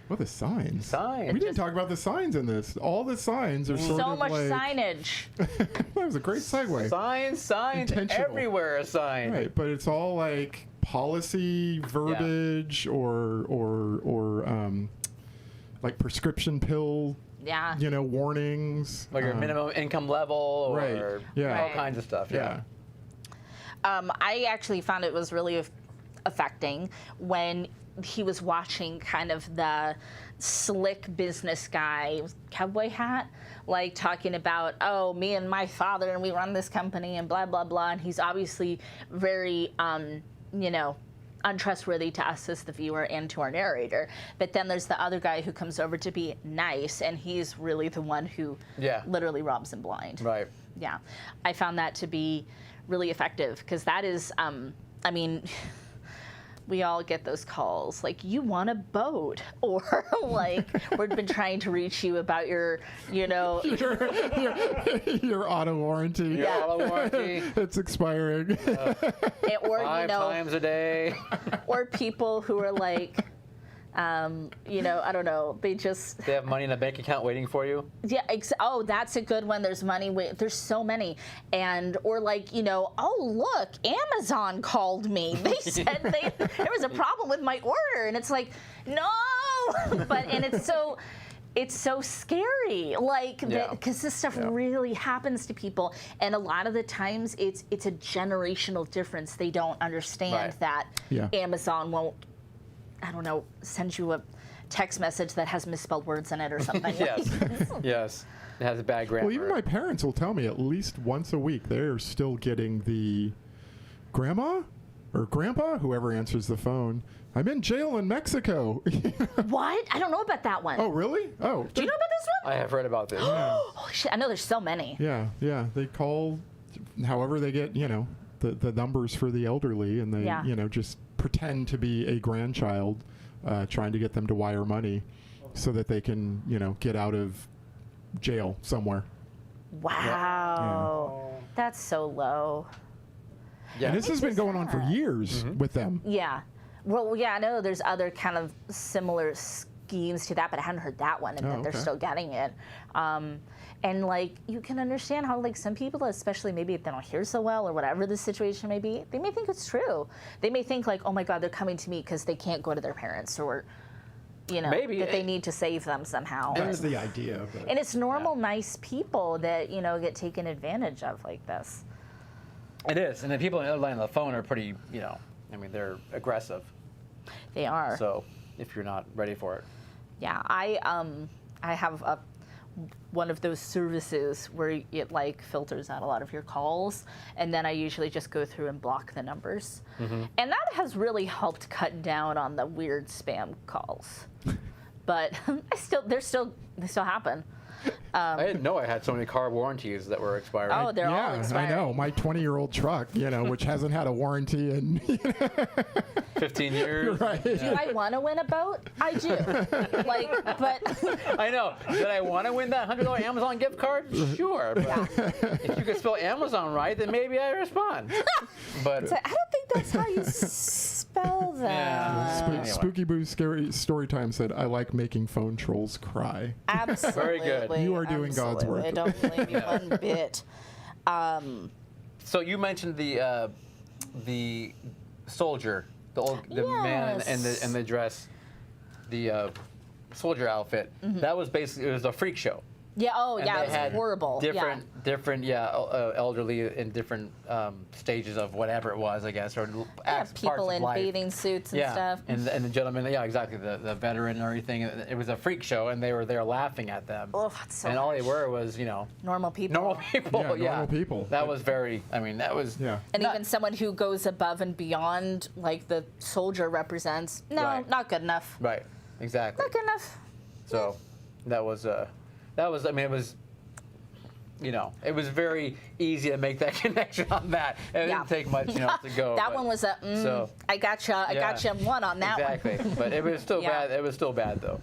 Well, the signs. Signs. We didn't talk about the signs in this. All the signs are sort So of much like. signage. That was a great segue. Signs, Intentional. everywhere a sign. Right, but it's all like policy verbiage or like prescription pill, Yeah. warnings. Like your minimum income level or Right, yeah. all Right. kinds of stuff. Yeah. I actually found it was really affecting when he was watching kind of the slick business guy, cowboy hat, like talking about, oh, me and my father, and we run this company, and blah, blah, blah. And he's obviously very, untrustworthy to us as the viewer and to our narrator. But then there's the other guy who comes over to be nice, and he's really the one who literally robs him blind. Right. Yeah. I found that to be really effective, because that is, we all get those calls, like, you want a boat, or like, we've been trying to reach you about your, your auto warranty. Your auto warranty. It's expiring. Or 5 times a day. Or people who are like, I don't know, they have money in a bank account waiting for you. Yeah. Oh, that's a good one. There's money. There's so many. Or like, oh, look, Amazon called me. They said there was a problem with my order. And it's like, no. And it's so scary, like, because this stuff really happens to people. And a lot of the times it's a generational difference. They don't understand that Amazon won't, I don't know, send you a text message that has misspelled words in it or something. Yes. It has a bad grammar. Well, even my parents will tell me at least once a week they're still getting the grandma or grandpa, whoever answers the phone, I'm in jail in Mexico. What? I don't know about that one. Oh, really? Oh. Do you know about this one? I have heard about this. Holy shit, I know there's so many. Yeah. They call however they get, the numbers for the elderly, and they, just pretend to be a grandchild, trying to get them to wire money so that they can, get out of jail somewhere. Wow. Yeah. That's so low. Yeah. And this has been going on for years with them. Yeah. Well, yeah, I know there's other kind of similar schemes to that, but I hadn't heard that one, and that they're still getting it. And like, you can understand how, like, some people, especially maybe if they don't hear so well or whatever the situation may be, they may think it's true. They may think like, oh my God, they're coming to me because they can't go to their parents, or, maybe that they need to save them somehow. That's the idea. But and it's normal, nice people that, get taken advantage of like this. It is. And the people on the other line of the phone are pretty, they're aggressive. They are. So if you're not ready for it. Yeah, I have one of those services where it like filters out a lot of your calls, and then I usually just go through and block the numbers. And that has really helped cut down on the weird spam calls. But they still happen. I didn't know I had so many car warranties that were expiring. Oh, they're all expiring. I know. My 20-year-old truck, which hasn't had a warranty in 15 years. Right. Do I want to win a boat? I do. But I know. Did I want to win that $100 Amazon gift card? Sure. But if you could spell Amazon right, then maybe I respond. But I don't think that's how you spell that. Yeah. Anyway. Spooky Boo's Scary Story Time said, I like making phone trolls cry. Absolutely. Very good. You are doing God's work. I don't blame you one bit. So you mentioned the soldier, the man in the dress, the soldier outfit. That was basically, it was a freak show. Yeah. Oh, And yeah. they It was had horrible. different elderly in different stages of whatever it was, I guess, or parts people of in life. bathing suits and stuff. And the gentleman, exactly, the veteran and everything. It was a freak show, and they were there laughing at them. Oh, that's so and all they harsh. were was, normal people. normal people. Yeah, normal people. That was very. That was. Yeah. And even someone who goes above and beyond, like the soldier represents. No, Right. not good enough. Right. Exactly. Not good enough. So, that was. It was. It was very easy to make that connection on that. It didn't take much, to go. That one was I gotcha one on that one. Exactly. But it was still bad. It was still bad though.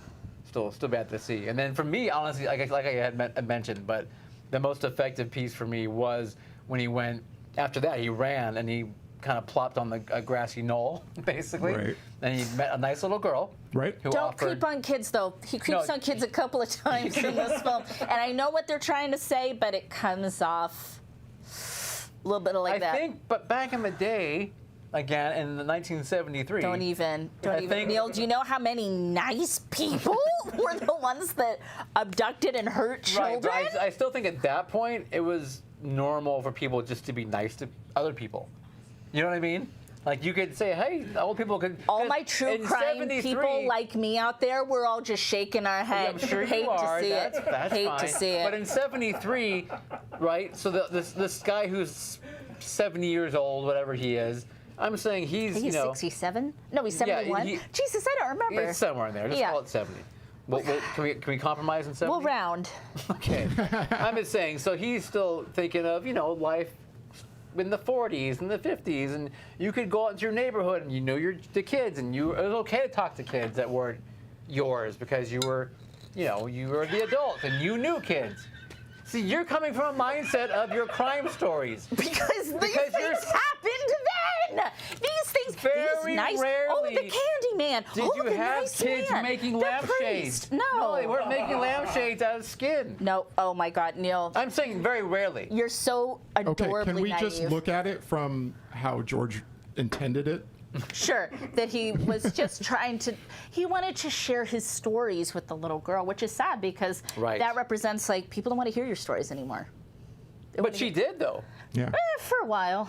Still bad to see. And then for me, honestly, like I had mentioned, but the most effective piece for me was when he went. After that, he ran and he kind of plopped on a grassy knoll, basically. Right. And he met a nice little girl. Right. Who Don't offered, creep on kids, though. He creeps on kids a couple of times in this film. And I know what they're trying to say, but it comes off a little bit like that. I think, but back in the day, again, in the 1973. Don't even. Neil, do you know how many nice people were the ones that abducted and hurt children? Right, but I still think at that point, it was normal for people just to be nice to other people. You know what I mean? Like you could say, hey, old people could. All my true in crime 73 people like me out there, we're all just shaking our head. I'm sure Hate you are. to see That's, it. that's Hate fine. to see it. But in '73, right? So this guy who's 70 years old, whatever he is, I'm saying he's He's 67? No, he's 71. Jesus, I don't remember. It's somewhere in there. Just Yeah. call it 70. Can we compromise in 70? We'll round. Okay. I'm just saying. So he's still thinking of life in the 40s and the 50s, and you could go out into your neighborhood and you're the kids, and it was okay to talk to kids that weren't yours because you were the adult and you knew kids. See, you're coming from a mindset of your crime stories. Because these things happened then. These things. Very these nice. rarely Oh, the candy man. Did oh, you the have nice kids man. making the lampshades? priest. No. They weren't making lampshades out of skin. No. Oh my God, Neil. I'm saying very rarely. You're so adorably Okay, can we naive. just look at it from how George intended it? Sure, that he was just he wanted to share his stories with the little girl, which is sad because Right. that represents like people don't want to hear your stories anymore. But she did, though. Yeah. For a while.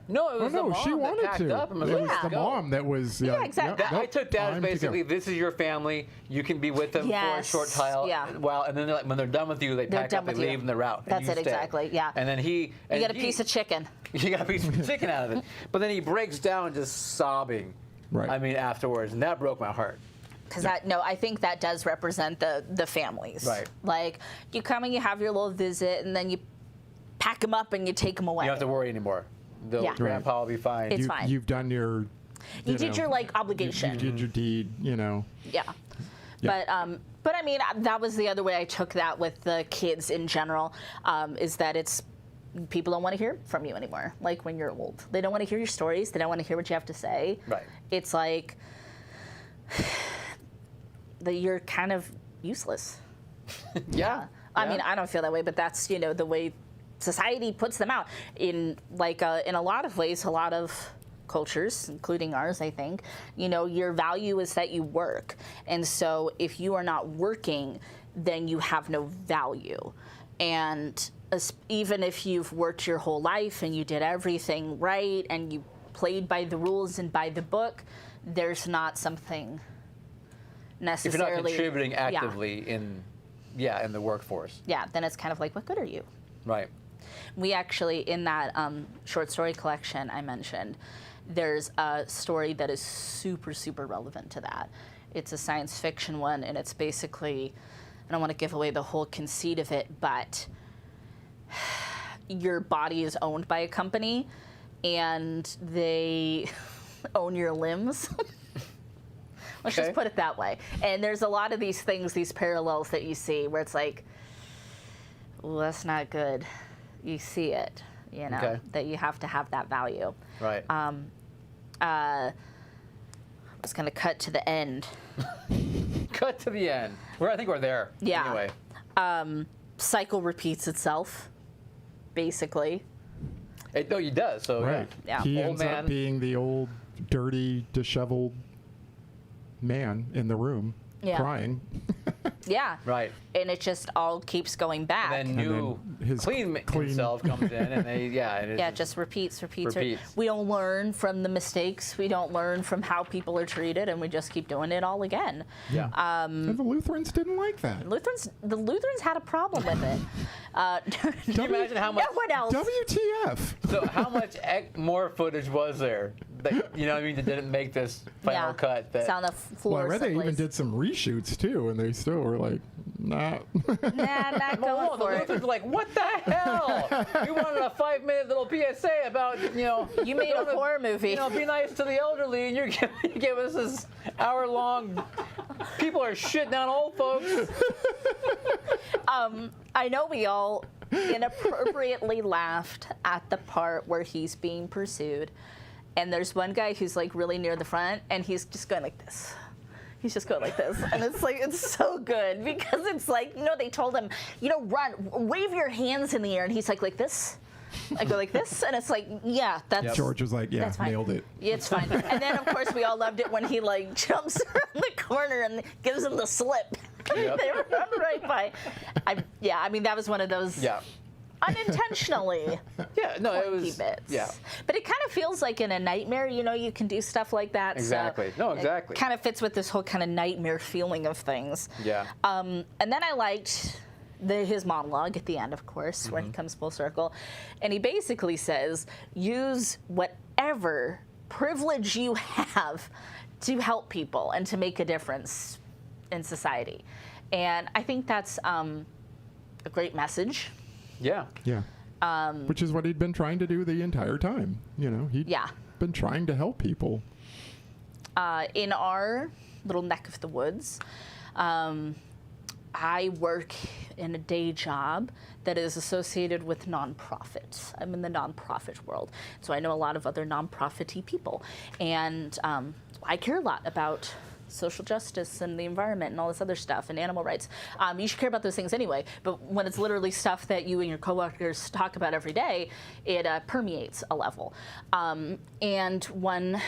No, it Oh was the no, mom she that wanted packed to. up and was It like, was "Let's the go." mom that was. Yeah, exactly. I took that as time to go. basically, this is your family. You can be with them for a Yes, short while. yeah. While, and then they're like, when they're done with you, they They're pack done up, they with you. leave, and they're out. and That's you it, stay. exactly, yeah. And then You get a piece of chicken. You got a piece of chicken out of it. But then he breaks down just sobbing. Right. I mean, afterwards, and that broke my heart. Because I think that does represent the families. Right. Like you come and you have your little visit, and then you pack them up and you take them away. You don't have to worry anymore. The Yeah. grandpa will be fine. It's fine. You've done your. You did your like You obligation. did your deed. Yeah. Yeah. But I mean, that was the other way I took that with the kids in general, is that it's people don't want to hear from you anymore. Like when you're old, they don't want to hear your stories. They don't want to hear what you have to say. Right. It's like that you're kind of useless. Yeah. I mean, I don't feel that way, but that's the way society puts them out in in a lot of ways, a lot of cultures, including ours, I think, your value is that you work. And so if you are not working, then you have no value. And even if you've worked your whole life and you did everything right and you played by the rules and by the book, there's not something necessarily. If you're not contributing Yeah. actively in the workforce. Yeah, then it's kind of like, what good are you? Right. We actually, in that short story collection I mentioned, there's a story that is super, super relevant to that. It's a science fiction one, and it's basically, I don't want to give away the whole conceit of it, but your body is owned by a company, and they own your limbs. Let's Okay. just put it that way. And there's a lot of these things, these parallels that you see where it's like, well, that's not good. You see it, Okay. that you have to have that value. Right. I was going to cut to the end. Cut to the end. I think we're there. Yeah. Anyway. Cycle repeats itself, basically. It does. So Right. Yeah. He Old ends man. up being the old, dirty, disheveled man in the room, Yeah. crying. Yeah. Right. And it just all keeps going back. And then new then his clean clean- himself comes in, and they It just repeats. Repeats. We don't learn from the mistakes. We don't learn from how people are treated, and we just keep doing it all again. Yeah. And the Lutherans didn't like that. The Lutherans had a problem with it. Can you imagine how much? No one else. WTF? So how much more footage was there? That, you know what I mean? That didn't make this final cut. That It's on the floor. Well, I read they even someplace. did some reshoots too, and they still were like, nah. Nah, not Well, going the for it. Lutherans were like, what the hell? We wanted a 5-minute little PSA about, You made a horror movie. Be nice to the elderly, and you give us this hour-long. People are shitting on old folks. I know we all inappropriately laughed at the part where he's being pursued, and there's one guy who's like really near the front, and he's just going like this. He's just going like this, and it's like, it's so good because it's like, they told him, run, wave your hands in the air, and he's like this. I go like this, and it's like, yeah, that's Yep. George was like, yeah, That's fine. nailed it. It's fine. And then, of course, we all loved it when he like jumps around the corner and gives him the slip. Yep. They run right by. I mean, that was one of those. Yeah. unintentionally. Yeah, no, it Pointy was. bits. Yeah, But it kind of feels like in a nightmare, you can do stuff like that. exactly. So No, exactly. It kind of fits with this whole kind of nightmare feeling of things. Yeah. And then I liked his monologue at the end, of course, where he comes full circle. And he basically says, use whatever privilege you have to help people and to make a difference in society. And I think that's a great message. Yeah. Yeah. Which is what he'd been trying to do the entire time. He'd Yeah. been trying to help people. In our little neck of the woods, I work in a day job that is associated with nonprofits. I'm in the nonprofit world, so I know a lot of other nonprofit-y people. And I care a lot about social justice and the environment and all this other stuff and animal rights. You should care about those things anyway, but when it's literally stuff that you and your coworkers talk about every day, it permeates a level. And one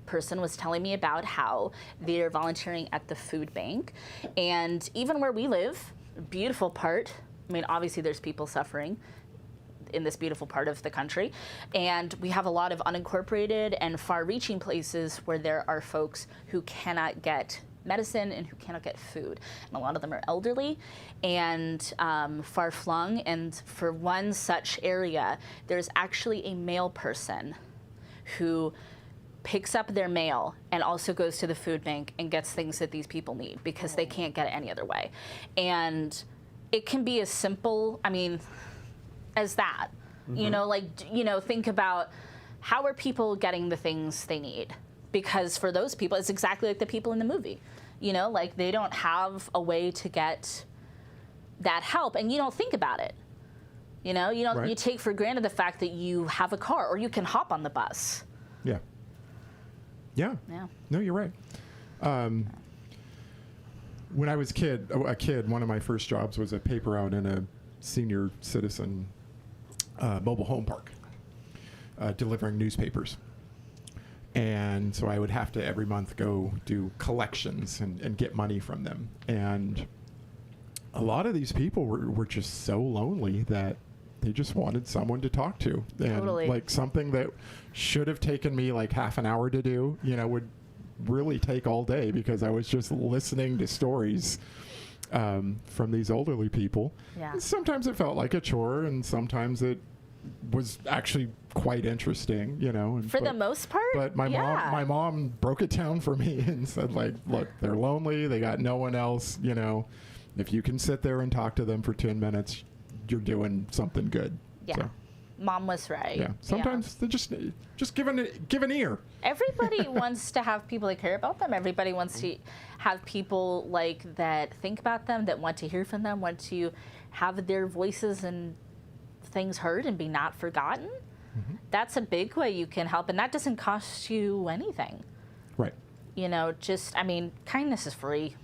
person was telling me about how they're volunteering at the food bank, and even where we live, beautiful part, I mean, obviously there's people suffering in this beautiful part of the country, and we have a lot of unincorporated and far-reaching places where there are folks who cannot get medicine and who cannot get food, and a lot of them are elderly and far-flung. And for one such area, there's actually a mail person who picks up their mail and also goes to the food bank and gets things that these people need because they can't get it any other way. And it can be as simple, as that. Think about how are people getting the things they need? Because for those people, it's exactly like the people in the movie. They don't have a way to get that help, and you don't think about it. Right. You take for granted the fact that you have a car or you can hop on the bus. Yeah. Yeah. Yeah. No, you're right. When I was a kid, one of my first jobs was a paper out in a senior citizen mobile home park, delivering newspapers. And so I would have to every month go do collections and get money from them. And a lot of these people were just so lonely that they just wanted someone to talk to. And Totally. like something that should have taken me like half an hour to do, would really take all day because I was just listening to stories from these elderly people. Yeah. And sometimes it felt like a chore, and sometimes it was actually quite interesting, For the most part, But my mom broke it down for me and said, like, look, they're lonely, they got no one else, if you can sit there and talk to them for 10 minutes, you're doing something good. Yeah. So, Mom was right. yeah. Sometimes they just give an ear. Everybody wants to have people that care about them. Everybody wants to have people like that think about them, that want to hear from them, want to have their voices and things heard and be not forgotten. Mm-hmm. That's a big way you can help, and that doesn't cost you anything. Right. Kindness is free.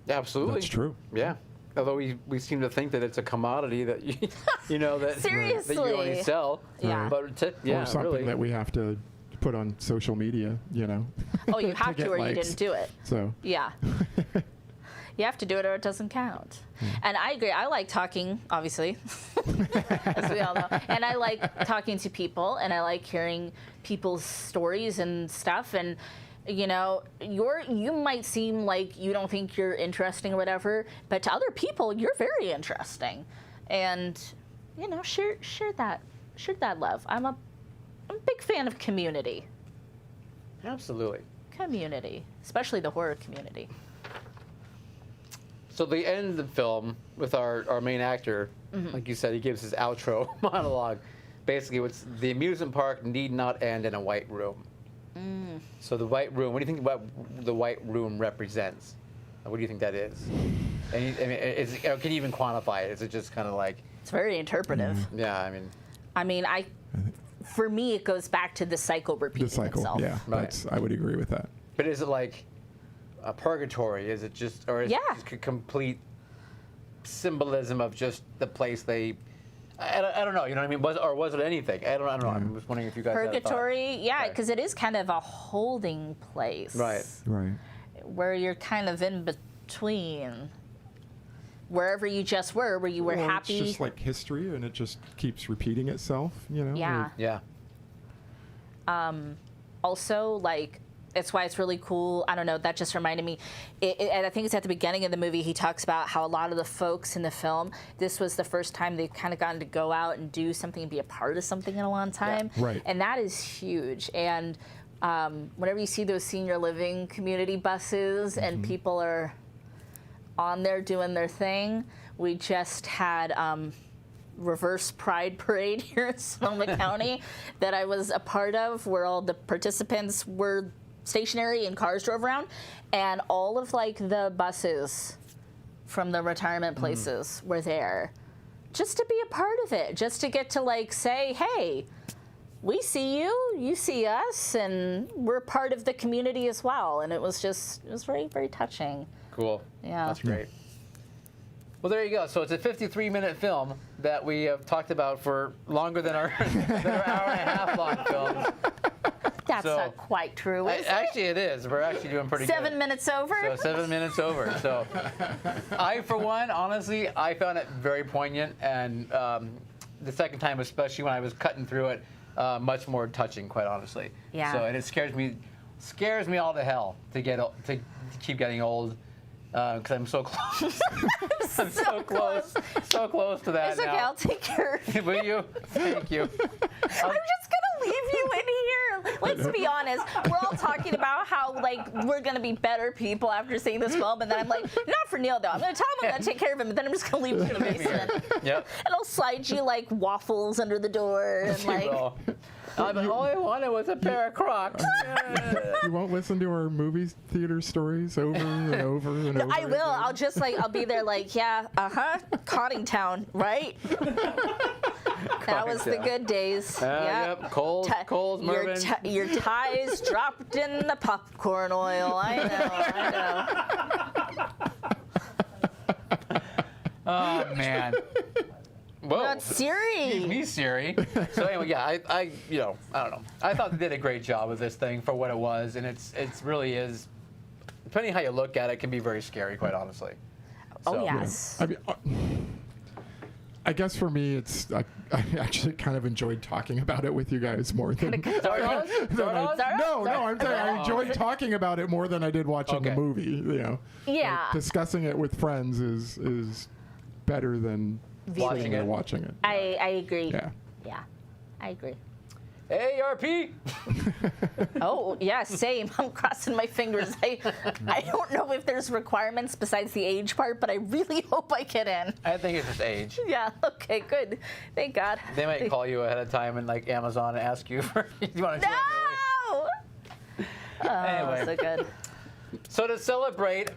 Absolutely. That's true. Yeah. Although we seem to think that it's a commodity that that Seriously. that you only sell. Yeah. But Or something really. that we have to put on social media, Oh, you have to, get or likes. you didn't do it. So Yeah. You have to do it or it doesn't count. And I agree. I like talking, obviously, as we all know. And I like talking to people, and I like hearing people's stories and stuff. And, you might seem like you don't think you're interesting or whatever, but to other people, you're very interesting. And, share that love. I'm a big fan of community. Absolutely. Community, especially the horror community. So the end of the film with our main actor, like you said, he gives his outro monologue. Basically, it's the amusement park need not end in a white room. So the white room, what do you think about the white room represents? What do you think that is? And can you even quantify it? Is it just kind of like... It's very interpretive. Yeah, For me, it goes back to the cycle repeating the cycle, itself. yeah, Right. I would agree with that. But is it like a purgatory? Is it just... Or is it just a complete symbolism of just the place they... I don't know, you know what I mean? Was it anything? I don't know. I'm just wondering if you guys had a thought. Purgatory, yeah, Right. because it is kind of a holding place. Right. Right. Where you're kind of in between. wherever you just were, where you were Or happy. It's just like history, and it just keeps repeating itself. You know. Yeah. Yeah. Also, like, it's why it's really cool. I don't know, that just reminded me. And I think it's at the beginning of the movie, he talks about how a lot of the folks in the film, this was the first time they've kind of gotten to go out and do something and be a part of something in a long time. Yeah, right. And that is huge. And whenever you see those senior living community buses and people are on there doing their thing, we just had reverse pride parade here in Sonoma County that I was a part of, where all the participants were stationary and cars drove around, and all of like the buses from the retirement places were there just to be a part of it, just to get to like say, hey, we see you, you see us, and we're part of the community as well. And it was very, very touching. Cool. Yeah. That's great. Well, there you go. So it's a 53-minute film that we have talked about for longer than our, than our hour and a half long films. That's So, not quite true, is it? Actually, it is. We're actually doing pretty good. 7 minutes over? So 7 minutes over. So I, for one, honestly, I found it very poignant, and the second time, especially when I was cutting through it, much more touching, quite honestly. Yeah. So, and it scares me all to hell to keep getting old. Because I'm so close. I'm so close to that It's okay, now. I'll take care of you. Will you? Thank you. I'm just gonna leave you in here. Let's be honest. We're all talking about how like we're gonna be better people after seeing this film, and then I'm like, not for Neil though. I'm gonna tell him I'm gonna take care of him, but then I'm just gonna leave you in the basement. Yep. And I'll slide you like waffles under the door and like. Well, all I wanted was a pair of Crocs. You won't listen to our movie theater stories over and over and over. I will. again? I'll be there like, yeah, Coddingtown, right? That was the good days. Yep. Coles, Mervyn. Your ties dropped in the popcorn oil. I know. Oh man. Whoa. Not Siri. Me, Siri. So anyway, yeah, I don't know. I thought they did a great job with this thing for what it was, and it's really is. Depending how you look at it, can be very scary, quite honestly. Oh So- yes. I mean, I guess for me, it's I actually kind of enjoyed talking about it with you guys more than. Zardoz? No, I'm saying I enjoyed talking about it more than I did watching the Okay. movie. You know, Yeah. Like, discussing it with friends is better than Watching sitting it. there watching it. I agree. Yeah. Yeah. I agree. AARP. Oh, yeah, same. I'm crossing my fingers. I don't know if there's requirements besides the age part, but I really hope I get in. I think it's just age. Yeah, okay, good. Thank God. They might call you ahead of time and like Amazon and ask you for you want to join. No! Oh, Anyway. so good. So to celebrate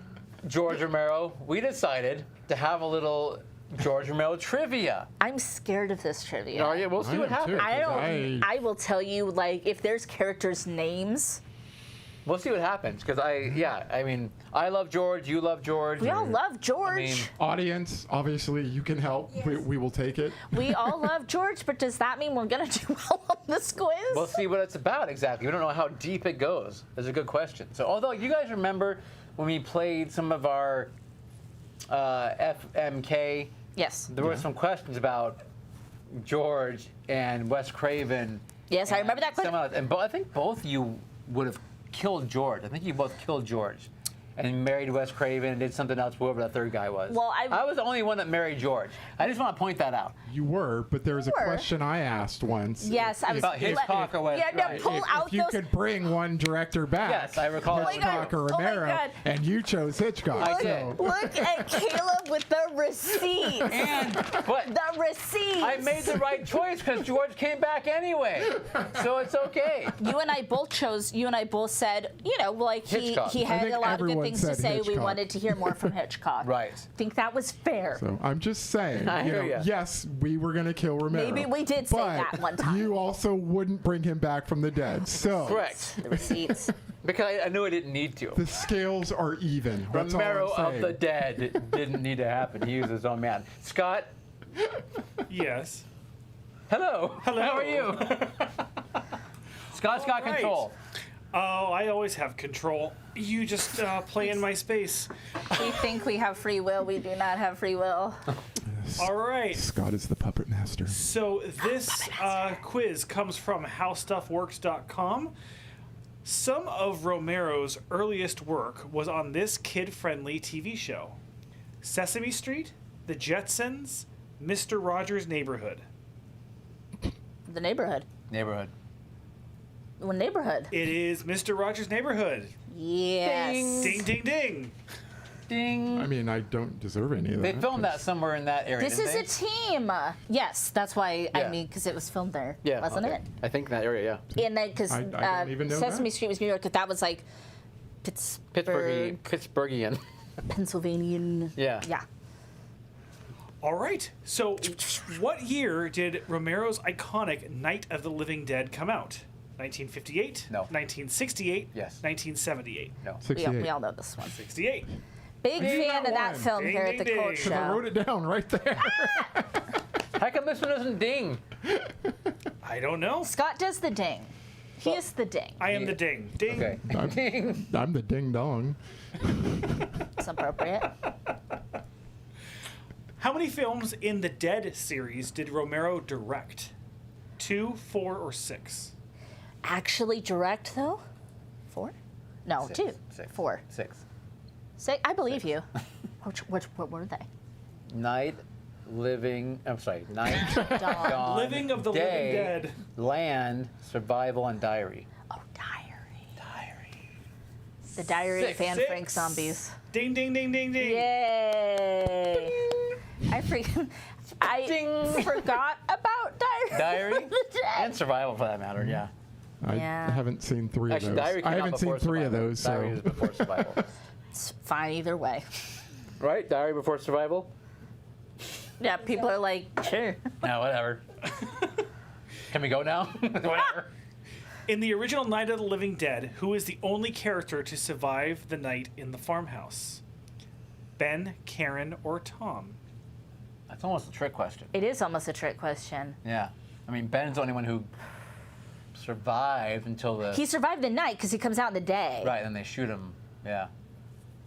George Romero, we decided to have a little George Romero trivia. I'm scared of this trivia. Are you? We'll see I what am too. happens. I will tell you, like, if there's characters' names, We'll see what happens. Because I mean, I love George. You love George. we all love George. I mean, Audience, obviously, you can help. Yes. We will take it. We all love George, but does that mean we're going to do well on this quiz? we'll see what it's about exactly. We don't know how deep it goes. That's a good question. So, although you guys remember when we played some of our FMK, Yes. there were some questions about George and Wes Craven. Yes, I remember that question. Someone else. And I think both you would have killed George. I think you both killed George. And married Wes Craven and did something else, whoever that third guy was. Well, I was the only one that married George. I just want to point that out. You were, but there was a You were. question I asked once. Yes, I was. About Hitchcock or Wes Yeah, no, Craven. pull out If you those. could bring one director back. Yes, I recall that. Hitchcock or Oh my Romero, God. and you chose Hitchcock. I so- did. Look at Caleb with the receipts. And but The receipts. I made the right choice because George came back anyway, so it's okay. You and I both chose. You and I both said, you know, like Hitchcock. he I had think a lot of good everyone things to said say. We Hitchcock. wanted to hear more from Hitchcock. Right. I think that was fair. So I'm just saying, I hear ya. yes, we were going to kill Romero. Maybe we did say but that one time. You also wouldn't bring him back from the dead. So Correct. The receipts. Because I knew I didn't need to. the scales are even. That's all I'm Romero of saying. the dead didn't need to happen. He was his own man. Scott, Yes. hello. Hello. How are you? Scott's got All right. control. Oh, I always have control. You just play in my space. We think we have free will. We do not have free will. All right. Scott is the puppet master. So this quiz comes from howstuffworks.com. Some of Romero's earliest work was on this kid-friendly TV show: Sesame Street, The Jetsons, Mr. Rogers' Neighborhood. The neighborhood. Neighborhood. What neighborhood? It is Mr. Rogers' Neighborhood. Yes. Ding, ding, ding. Ding. I mean, I don't deserve any of They that. filmed that somewhere in that area. This didn't is a team. Yes, that's why. I Yeah. mean, because it was filmed there, Yeah. wasn't okay. it? I think in that area, yeah. And then because I don't even know Sesame that. Street was New York, but that was like Pittsburgh, Pittsburghian. Pennsylvania. Yeah. Yeah. All right. So what year did Romero's iconic Night of the Living Dead come out? 1958? No. 1968? Yes. 1978? No. 68. We all know this one. 68. Big Ding, fan of that one. film Ding, here at the ding, Cold ding. I Show. wrote it down right there. How come this one doesn't ding? I don't know. Scott does the ding. He is the ding. I am the ding. Ding. Okay. Ding. I'm the ding dong. It's appropriate. How many films in the Dead series did Romero direct? 2, 4, or 6? Actually direct though? 4? No, Six. 2. Six. 4. 6. 6. I believe you. What were they? Night, living. I'm sorry. Night, Dawn. dawn, Living of the day, Living Dead. land, survival, and diary. Oh, Diary. Diary. The Diary of 6. Anne 6. Frank Zombies. Ding, ding, ding, ding, ding. Yay! I forgot about Diary. Diary of the Dead. and survival, for that matter. Yeah. I Yeah. haven't seen 3 Actually, of those. diary came I out haven't seen before 3 of survival. those, Diary is so before survival. It's fine either way. Right? Diary before survival. Yeah, people are like, sure. No, whatever. Can we go now? Whatever. In the original Night of the Living Dead, who is the only character to survive the night in the farmhouse? Ben, Karen, or Tom? That's almost a trick question. It is almost a trick question. Yeah. I mean, Ben's the only one who survived until the. He survived the night because he comes out in the day. Right, and they shoot him. Yeah.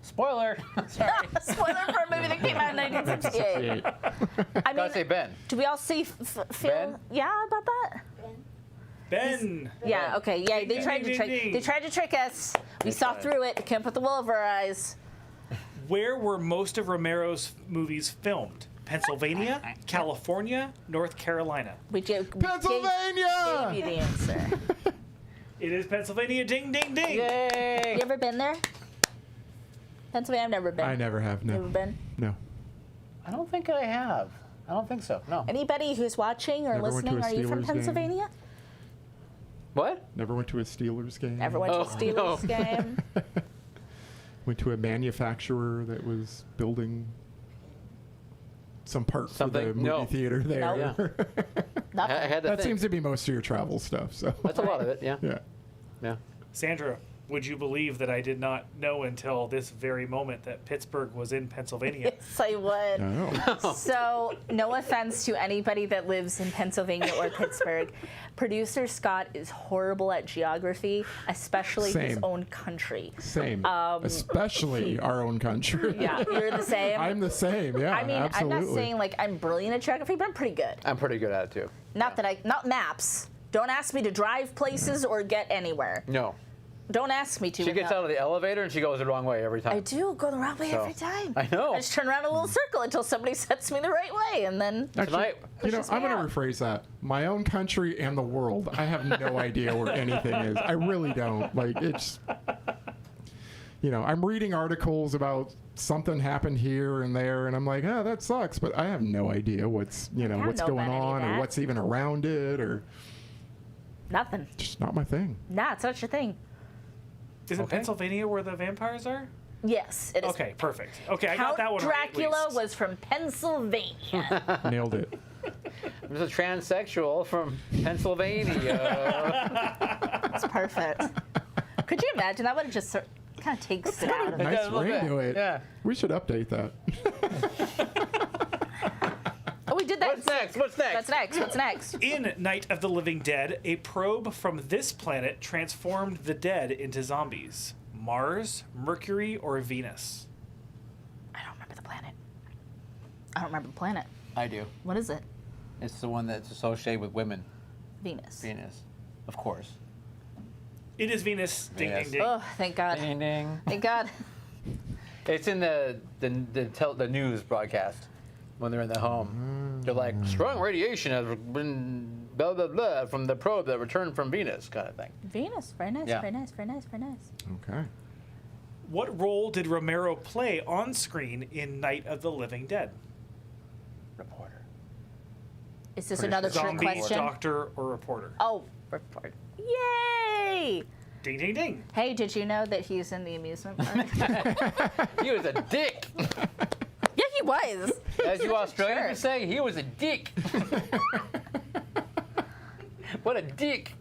Spoiler. Sorry. Spoiler for a movie that came out in 1968. 68. I mean, Gotta say Ben. do we all see film? Ben? Yeah, about that? Ben. Yeah, okay. Yeah, they Ding, tried ding, to trick. ding, ding. They tried to trick us. We saw tried. through it. Can't put the wool over our eyes. Where were most of Romero's movies filmed? Pennsylvania, California, North Carolina. We gave Pennsylvania! you the answer. It is Pennsylvania. Ding, ding, ding. Yay! You ever been there? Pennsylvania? I've never been. I never have, no. Never been. No. I don't think I have. I don't think so. No. Anybody who's watching or Never went to listening, a are you from Steelers game. Pennsylvania? What? Never went to a Steelers game. Ever went to a Oh, Steelers no. game? Went to a manufacturer that was building some part for Something? the movie No. theater there. Nope. I Nothing. had to That think. seems to be most of your travel stuff. So That's a lot of it. Yeah. yeah. Yeah. Sandra, would you believe that I did not know until this very moment that Pittsburgh was in Pennsylvania? Yes, I would. Oh. So, no offense to anybody that lives in Pennsylvania or Pittsburgh. Producer Scott is horrible at geography, especially his Same. own country. Same. Especially our own country. Yeah, you're the same. I'm the same. Yeah. I mean, absolutely. I'm not saying like I'm brilliant at geography, but I'm pretty good. I'm pretty good at it too. Not maps. Don't ask me to drive places or get anywhere. No. Don't ask me to. She gets out of the elevator and she goes the wrong way every time. I do go the wrong way So, every time. I know. I just turn around a little circle until somebody sets me the right way, and then Actually, Tonight- you know, pushes I'm me going to out. rephrase that. My own country and the world. I have no idea where anything is. I really don't. Like, it's, you know, I'm reading articles about something happened here and there, and I'm like, oh, that sucks. But I have no idea what's, you know, I don't what's know going about any of on or that. what's even around it or nothing. just not my thing. Nah, it's not your thing. Is it Okay. Pennsylvania where the vampires are? Yes, it is. Okay, perfect. Okay, I got Count that one right, at Dracula least. was from Pennsylvania. Nailed it. There's a transsexual from Pennsylvania. That's perfect. Could you imagine? That would have just kind of takes it out of it. Nice does a little ring bit. to it. Yeah. We should update that. Oh, we did that What's next? What's next? What's next? What's next? In Night of the Living Dead, a probe from this planet transformed the dead into zombies. Mars, Mercury, or Venus? I don't remember the planet. I don't remember the planet. I do. What is it? It's the one that's associated with women. Venus. Venus, of course. It is Venus. Ding, Yes. ding, ding. Oh, thank God. Ding ding. Thank God. It's in the news broadcast when they're in the home. They're like, strong radiation has been blah, blah, blah from the probe that returned from Venus, kind of thing. Venus. Very nice. Yeah. Very nice. Very nice. Very nice. Okay. What role did Romero play on screen in Night of the Living Dead? Reporter. Is this Pretty another sure. trick Zombie, question? doctor, or reporter? Oh, report. Yay! Ding, ding, ding. Hey, did you know that he's in the amusement park? He was a dick. Yeah, he was. As you Australians Sure. would say, he was a dick. What a dick.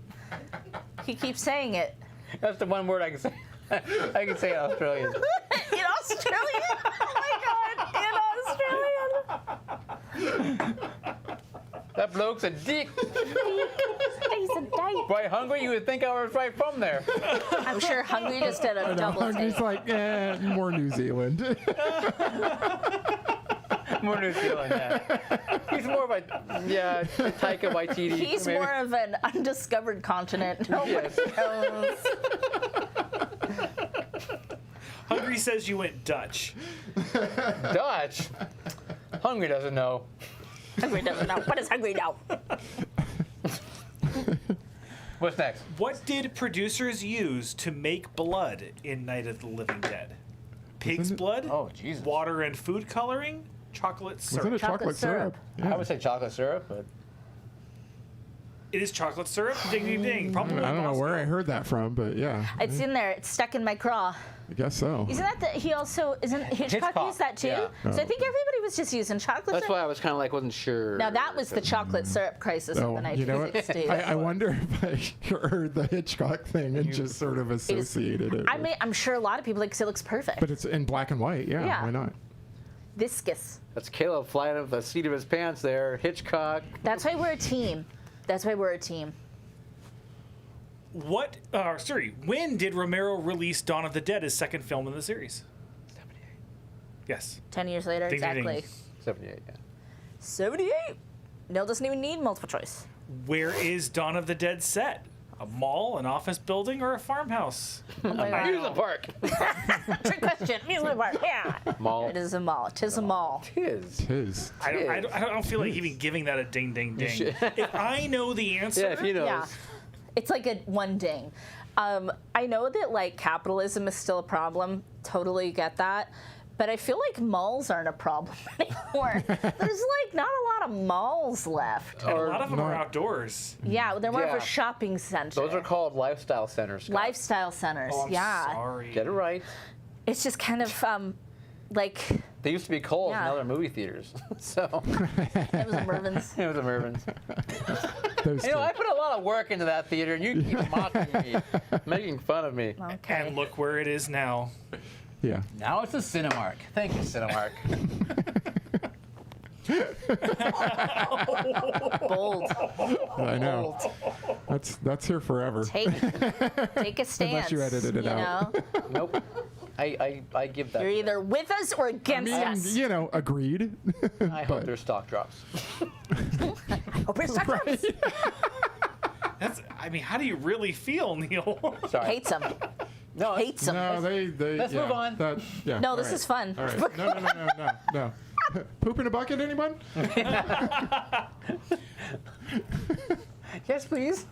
He keeps saying it. That's the one word I can say. I can say in Australian. In Australia? Oh my God! In Australia. That bloke's a dick. He's a dyke. Why hungry? You would think I was right from there. I'm sure Hungry just did a double Hungry's take. like, more New Zealand. More New Zealand, yeah. He's more of a, Taika Waititi. He's maybe. more of an undiscovered continent. Nobody Yes. knows. Hungry says you went Dutch. Dutch. Hungry doesn't know. Hungry doesn't know. What does Hungry know? What's next? What did producers use to make blood in Night of the Living Dead? Pig's Wasn't it- blood? Oh, Jesus. Water and food coloring? Chocolate syrup? Wasn't it chocolate syrup? I would say chocolate syrup, but It is chocolate syrup? Ding, ding, ding. Probably. I don't know where I heard that from, but yeah, It's in there. It's stuck in my craw. I guess so. Isn't that he also isn't Hitchcock Hitchcock, used that too? yeah. So I think everybody was just using chocolate that's syrup. why I was kind of like, wasn't sure. Now that was the chocolate syrup crisis Oh, of the you know what? 1960s. I wonder if I heard the Hitchcock thing and just sort of associated it. I with- mean, I'm sure a lot of people like 'cause it looks perfect. but it's in black and white. Yeah, Yeah. why not? Viscous. That's Caleb flying up the seat of his pants there. Hitchcock. That's why we're a team. That's why we're a team. When did Romero release Dawn of the Dead, his second film in the series? 78. Yes. 10 years later, Ding, ding, exactly. ding. 78, yeah. 78. Neil doesn't even need multiple choice. Where is Dawn of the Dead set? A mall, an office building, or a farmhouse? Oh my God. Amusement park. Trick question. Amusement park. Yeah. Mall. It is a mall. Tis a mall. Tis. His. I don't feel like even giving that a ding, ding, ding. should. If I know the answer, Yeah, if he knows. Yeah. It's like a one ding. I know that like capitalism is still a problem. Totally get that. But I feel like malls aren't a problem anymore. There's like not a lot of malls left. and a lot of them are not- outdoors. Yeah, they're more of Yeah. a shopping center. Those are called lifestyle centers. Scott. lifestyle centers. Oh, I'm yeah. sorry. Get it right. It's just kind of like They used to be Kohl's and Yeah. now they're movie theaters. So it was a Mervin's. it was a Mervin's. Those You know, two. I put a lot of work into that theater, and you keep mocking me, making fun of me. Okay. And look where it is now. Yeah. Now it's a Cinemark. Thank you, Cinemark. Bold. I know. That's here forever. Take a stance. Unless you edited it you out. know? Nope. I give that. You're to either with us or I against mean, us. you know, agreed. them. I hope but- their stock drops. Hope it's not us. I mean, how do you really feel, Neil? Sorry. Hates them. No, it's- Hates them. No, they. Let's yeah, move on. That, yeah. No, all this right. is fun. All right. No. Poop in a bucket, anyone? Yes, please.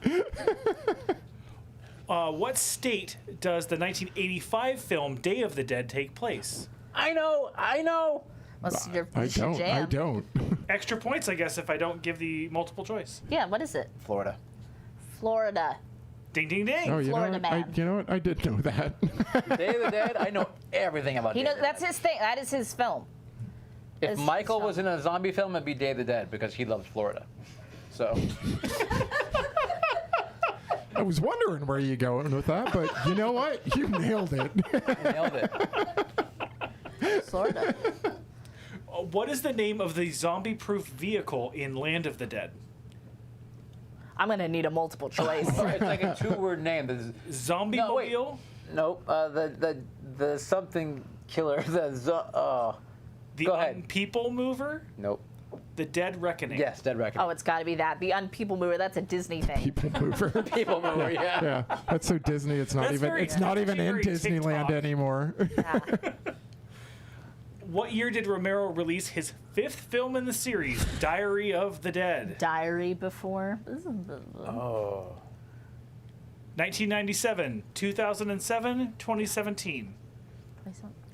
What state does the 1985 film Day of the Dead take place? I know. What's your I don't. jam? I don't. Extra points, I guess, if I don't give the multiple choice. Yeah, what is it? Florida. Florida. Ding, ding, ding. Oh, you know Florida what? man. You know what? I did know that. Day of the Dead. I know everything about. He Day knows of the that's Dead. his thing. That is his film. If his Michael film. was in a zombie film, it'd be Day of the Dead because he loves Florida. So I was wondering where you going with that, but you know what? You nailed it. nailed it. Florida. What is the name of the zombie-proof vehicle in Land of the Dead? I'm gonna need a multiple choice. It's like a two-word name. Zombie-mobile? Nope. The something killer. The Go ahead. Unpeople Mover? Nope. The Dead Reckoning? Yes, Dead Reckoning. Oh, it's got to be that. The Unpeople Mover. That's a Disney thing. People mover. People mover. Yeah. Yeah, that's so Disney. It's not That's even. very- It's not even in very Disneyland TikTok. anymore. Yeah. What year did Romero release his 5th film in the series, Diary of the Dead? Diary before. Oh. 1997, 2007, 2017.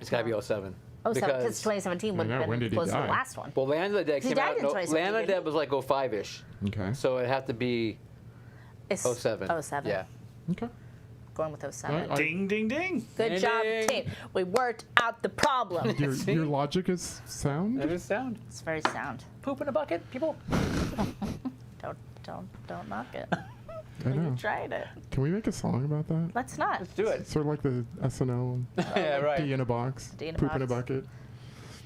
It's got to be 07. Oh, because 2017 would I know, have when been did he close to the die? last one. Well, Land of the Dead He came died out. in No, 2017, Land of the didn't Dead was like 05-ish. Okay. So it'd have to be It's 07. 07. Yeah. Okay. Going with 07. Ding, ding, ding. Good Ding, job, ding. team. We worked out the problem. Your logic is sound. That is sound. It's very sound. Poop in a bucket, people. Don't knock it. I know. You tried it. Can we make a song about that? Let's not. Let's do it. Sort of like the SNL Yeah, right. D in a box, D in a poop in a box. bucket.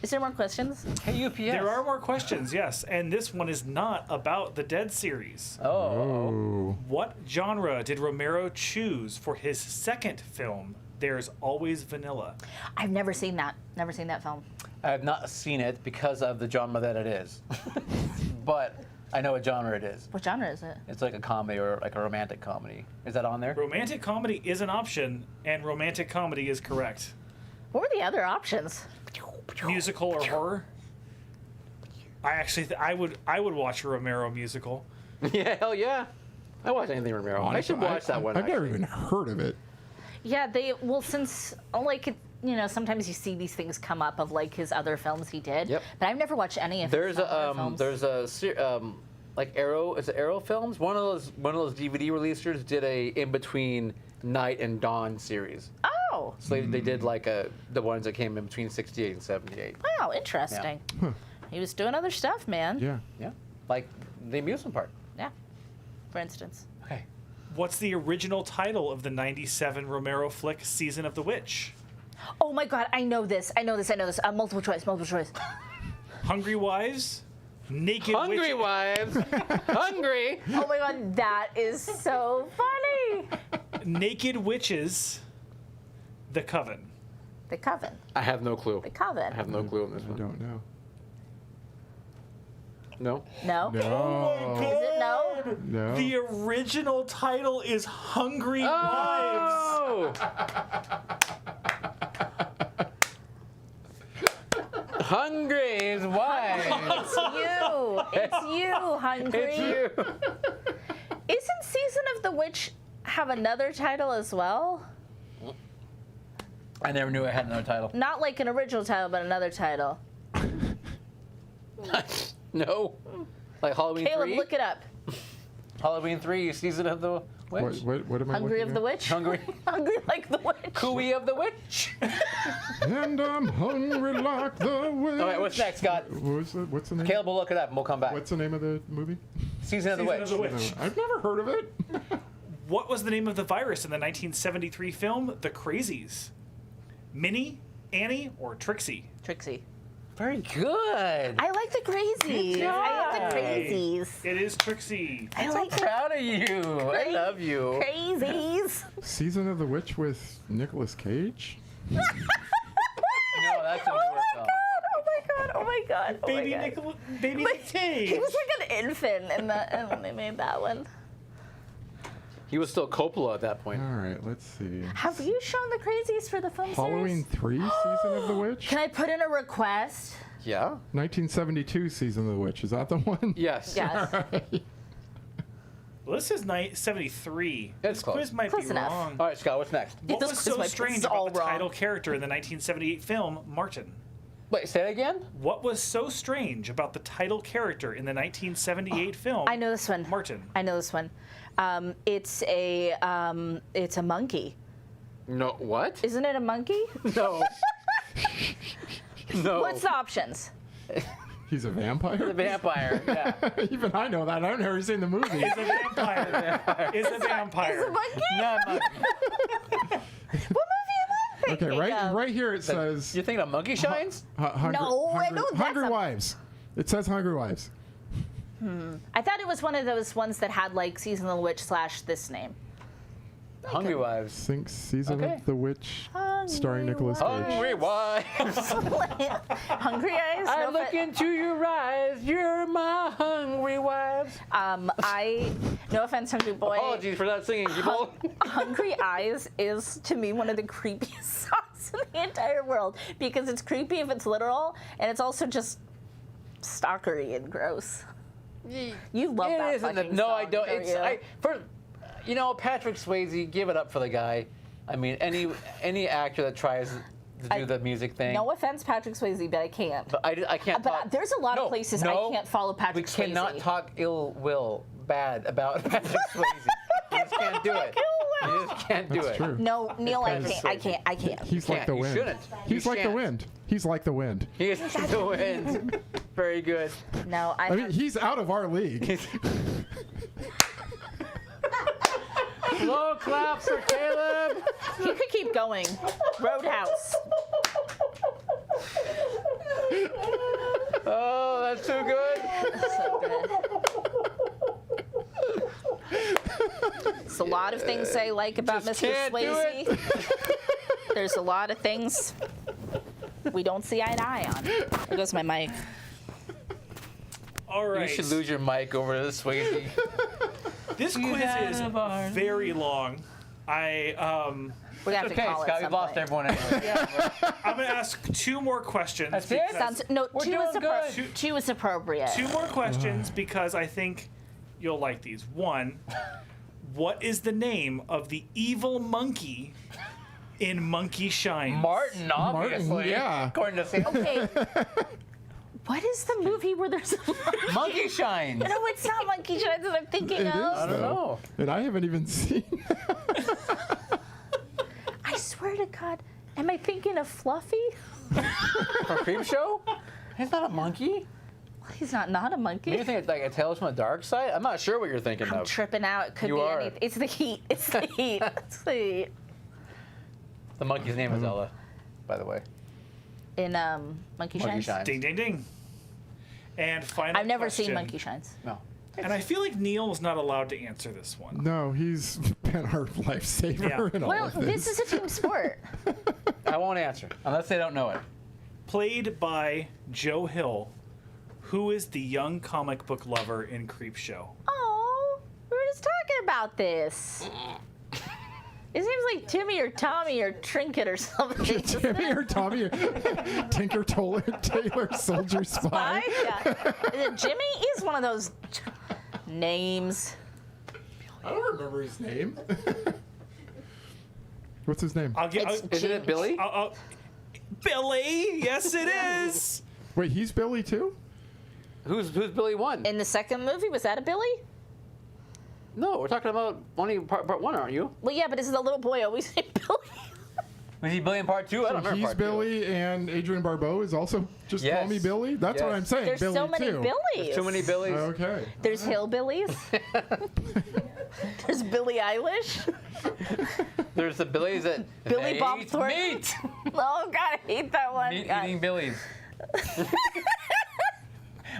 Is there more questions? Hey, UPS. There are more questions, yes, and this one is not about the Dead series. Oh. Oh. What genre did Romero choose for his 2nd film, There's Always Vanilla? I've never seen that. Never seen that film. I have not seen it because of the genre that it is. But I know what genre it is. What genre is it? It's like a comedy or like a romantic comedy. Is that on there? Romantic comedy is an option, and romantic comedy is correct. What were the other options? Musical or horror? I actually, I would watch a Romero musical. Yeah, hell yeah. I watch anything Romero. I should watch that one. I've never actually. even heard of it. Yeah, since sometimes you see these things come up of like his other films he did. Yep. But I've never watched any of There's his other films. like Arrow. Is it Arrow Films? One of those DVD releasers did a in between Night and Dawn series. Oh, So they did like the ones that came in between 68 and 78. wow, interesting. He was doing other stuff, man. Yeah. Yeah. Like the amusement park. Yeah. For instance. Okay. What's the original title of the 97 Romero flick, Season of the Witch? Oh my God, I know this. Multiple choice. Hungry Wives? Naked Hungry Witches? wives, hungry. Oh my God, that is so funny. Naked Witches, The Coven. The Coven. I have no clue. The Coven. I have no clue on this I one. don't know. No. No? No. Is it no? No. The original title is Hungry Wives. Oh! Hungry is why. It's you, Hungry. It's you. Isn't Season of the Witch have another title as well? I never knew it had another title. Not like an original title, but another title. No. Like Halloween Caleb, 3? look it up. Halloween 3, Season of the Witch. What am I Hungry looking of the at? Witch? Hungry. Hungry like the witch. Cooey of the Witch. And I'm hungry like the witch. All right, what's next, Scott? What's the name? Caleb will look it up and we'll come back. What's the name of the movie? Season of the Season Witch. of the Witch. I've never heard of it. What was the name of the virus in the 1973 film The Crazies? Minnie, Annie, or Trixie? Trixie. Very good. I like the crazies. I like the crazies. It is Trixie. I like the Proud of you. I love you. crazies. Season of the Witch with Nicolas Cage? No, that's a newer film. Oh my God. Baby God. Nicola, Baby But Nick Cage. he was like an infant and when they made that one. He was still Coppola at that point. All right, let's see. Have you shown the crazies for the film Halloween series? 3 Season of the Witch? Can I put in a request? Yeah? 1972 Season of the Witch. Is that the one? Yes. Yes. Well, this is 73. It's This close. quiz might Close be enough. wrong. All right, Scott, what's next? What This was quiz so might be strange all about the wrong. title character in the 1978 film Martin? Wait, say that again? What was so strange about the title character in the 1978 film I know this one. Martin? I know this one. It's a monkey. No, what? Isn't it a monkey? No. No. What's the options? He's a vampire? The vampire? Yeah. Even I know that. I've never seen the movie. Is a vampire. Is a vampire. Is it a monkey? No, I'm not. What movie am I thinking Okay, of. right here it says You're thinking of Monkey Shines? No, I know that's Hungry a- Wives. It says Hungry Wives. I thought it was one of those ones that had like Season of the Witch / this name. Hungry Wives. Think Season Okay. of the Witch, Hungry starring Nicolas Cage. Hungry Wives. Hungry Eyes. I No look offense. into your eyes. You're my hungry wives. No offense, Hungry Boy. Apologies for not singing, people. Hungry Eyes is to me one of the creepiest songs in the entire world because it's creepy if it's literal, and it's also just stalkery and gross. You love that isn't fucking No, song, I don't. don't you? Patrick Swayze, give it up for the guy. I mean, any actor that tries to do the music thing. No offense, Patrick Swayze, but I can't. But I can't. But talk, there's a lot of places I can't follow Patrick Swayze. We cannot talk bad about Patrick Swayze. You just can't do it. You just can't do That's it. true. No, Neil, I Because- can't. I can't. He's like can't. the You wind. shouldn't. He's You like the shan't. wind. He's like the wind. He is the wind. Very good. No, I mean, he's out of our league. Slow clap for Caleb. he could keep going. Roadhouse. Oh, that's too good. So good. There's a lot of things I like about Just Mr. can't do Swayze. There's a lot of things we don't see eye to eye on. There goes my mic. All right. You should lose your mic over to Swayze. This quiz is very long. We're gonna have to Okay, call it Scott, we've some lost point. everyone anyway. I'm going to ask 2 more questions. That's it? because- Sounds, no, We're two is, doing good. two is appropriate. 2 more questions because I think you'll like these. 1, what is the name of the evil monkey in Monkey Shines? Martin, obviously. yeah. According to Sam. Okay. What is the movie where there's a Monkey Shines. No, it's not Monkey Shines that I'm thinking It is, of. I don't though. know. And I haven't even seen. I swear to God, am I thinking of Fluffy? For Creep Show? He's not a monkey. He's not a monkey. Maybe you think it's like a Tales from the Dark Side? I'm not sure what you're thinking I'm of. tripping out. It could You be are. anything. It's the heat. It's the heat. It's the heat. The monkey's name is Ella, by the way. In Monkey Shines. Ding, ding, ding. And final I've never question. seen Monkey Shines. No. And I feel like Neil's not allowed to answer this one. No, he's been our lifesaver Yeah. in all Well, of this this. is a team sport. I won't answer unless they don't know it. Played by Joe Hill, who is the young comic book lover in Creep Show? Oh, we were just talking about this. It seems like Timmy or Tommy or Trinket or something. Timmy or Tommy or Tinker Taylor Soldier Spy. Yeah. Is it Jimmy? He's one of those names. I don't remember his name. What's his name? Isn't it Billy? Billy, yes it is. Wait, he's Billy too? Who's Billy 1? In the second movie, was that a Billy? No, we're talking about only part 1, aren't you? Well, yeah, but is the little boy always named Billy? Was he Billy in part 2? I don't remember He's part Billy, and Adrian Barbeau is also just call me Yes. Billy. That's what Yes. I'm saying. There's Billy so many too. Billies. There's too many Billys. Okay. There's hillbillies. There's Billie Eilish. There's the Billies that Billy they Bob eat Thornton. meat. Oh God, I hate that one. Meat God. eating Billies.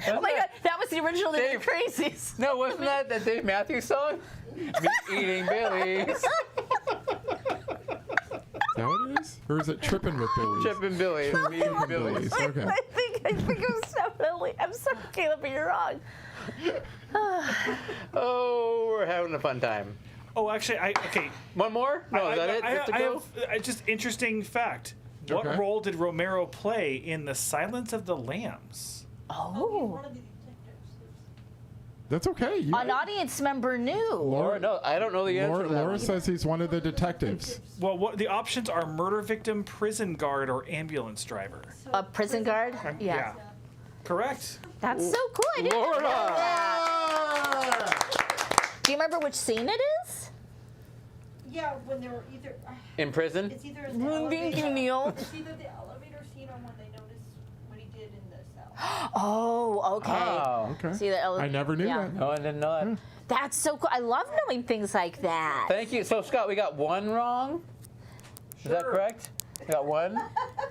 Oh my God, that was the original Name Dave. Crazies. No, wasn't that the Dave Matthews song? Meat eating Billies. Is that what it is? Or is it Trippin' with Billy's? Chipping Billies. Meat eating Trippin' Billies. Billy's. Okay. I think it was definitely. I'm sorry, Caleb, but you're wrong. Oh, we're having a fun time. Oh, actually, okay. One more? No, is that it? I Good to go? have just interesting fact. What Okay. role did Romero play in The Silence of the Lambs? Oh, One of the detectives. That's okay. You, an audience member knew. Laura, no, I don't know the answer to that Laura one. says he's one of the detectives. Well, what the options are: murder victim, prison guard, or ambulance driver. A prison guard. Yeah. Correct. That's so cool. I didn't Laura! know that. Do you remember which scene it is? Yeah, when they were either. In prison? It's either the Thank you, elevator. Neil. It's either the elevator scene or when they notice what he did in the cell. Oh, okay. Oh. Okay. See the I never knew that. No, I didn't know that. That's so cool. I love knowing things like that. Thank you. So, Scott, we got one wrong. Is that Sure. correct? We got one.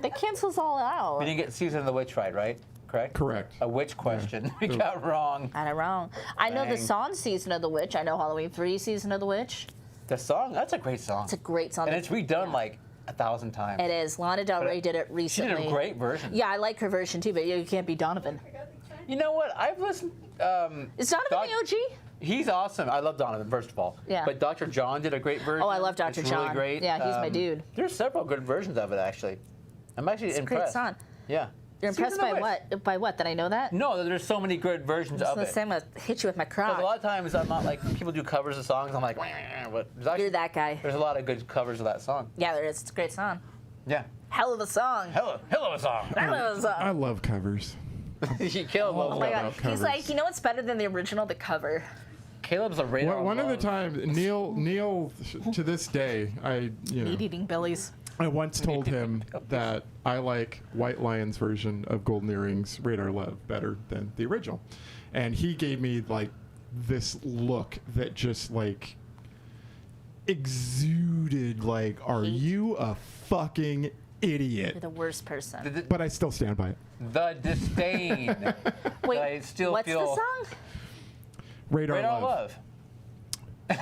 That cancels all out. We didn't get Season of the Witch right? Correct? Correct. A witch question. We got wrong. Got it wrong. I know the Dang. song Season of the Witch. I know Halloween 3 Season of the Witch. The song, that's a great song. It's a great song. And it's redone like 1,000 times. It is. Lana Del Rey did it She recently. did a great version. Yeah, I like her version too, but you can't be Donovan. You know what? I've listened. Is Donovan the OG? He's awesome. I love Donovan, first of all. Yeah. But Dr. John did a great version. Oh, I love Dr. It's John. really great. Yeah, he's my dude. There's several good versions of it, actually. I'm actually It's a impressed. great song. Yeah. You're impressed Season by of the Witch. what? By what? That I know that? No, there's so many good versions It's of the it. same. I'm gonna hit you with my Because a crock. lot of times I'm not like, people do covers of songs, I'm like, "Wah," but there's actually, You're that guy. there's a lot of good covers of that song. Yeah, there is. It's a great song. Yeah. Hell of a song. Hell of a song. Hell of a song. I love covers. Caleb loves Oh my it. god. love He's covers. like, you know what's better than the original? The cover. Caleb's a radar. One of the love. times, Neil, to this day, Meat eating Billies. I once told him that I like White Lion's version of Golden Earrings Radar Love better than the original. And he gave me like this look that just like exuded like, are Hate. you a fucking You're idiot? the worst person. But I still stand by it. The disdain. Wait, I still what's feel the song? Radar, Radar Love. Love.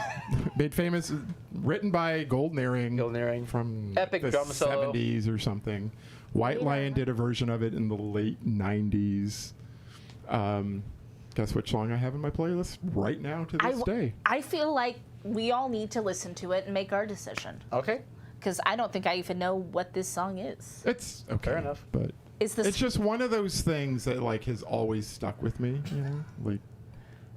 Made famous, written by Golden Earring. Golden Earring. From Epic the drum solo. 70s or something. White Lion did a version of it in the late 90s. Guess which song I have in my playlist right now to this day? I feel like we all need to listen to it and make our decision. Okay. Because I don't think I even know what this song is. It's okay. Fair enough. But Is this it's just one of those things that like has always stuck with me. You know, like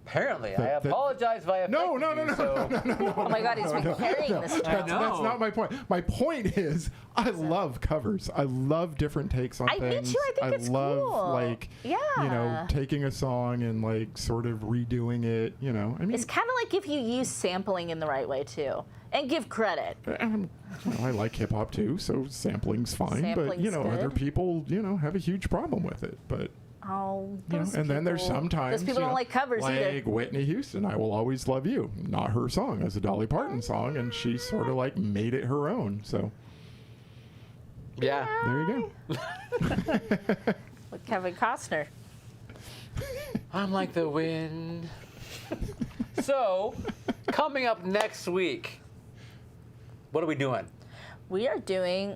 Apparently, I That- apologize via no. Oh my god, he's been carrying this That's job. not my point. My point is, I love covers. I love different takes on Me things. too, I think it's love cool. like Yeah. you know, taking a song and like sort of redoing it. You know, I mean, It's kind of like if you use sampling in the right way too, and give credit. you know, I like hip hop too, so sampling's fine. But you Sampling's know, other good. people, you know, have a huge problem with it. But Oh, you know, those and then there's people- sometimes those people you don't know, like covers like either. Whitney Houston, "I Will Always Love You," not her song, as a Dolly Parton song, and she sort of like made it her own. So Yeah. there you go. With Kevin Costner. I'm like the wind. So, coming up next week, what are we doing? We are doing.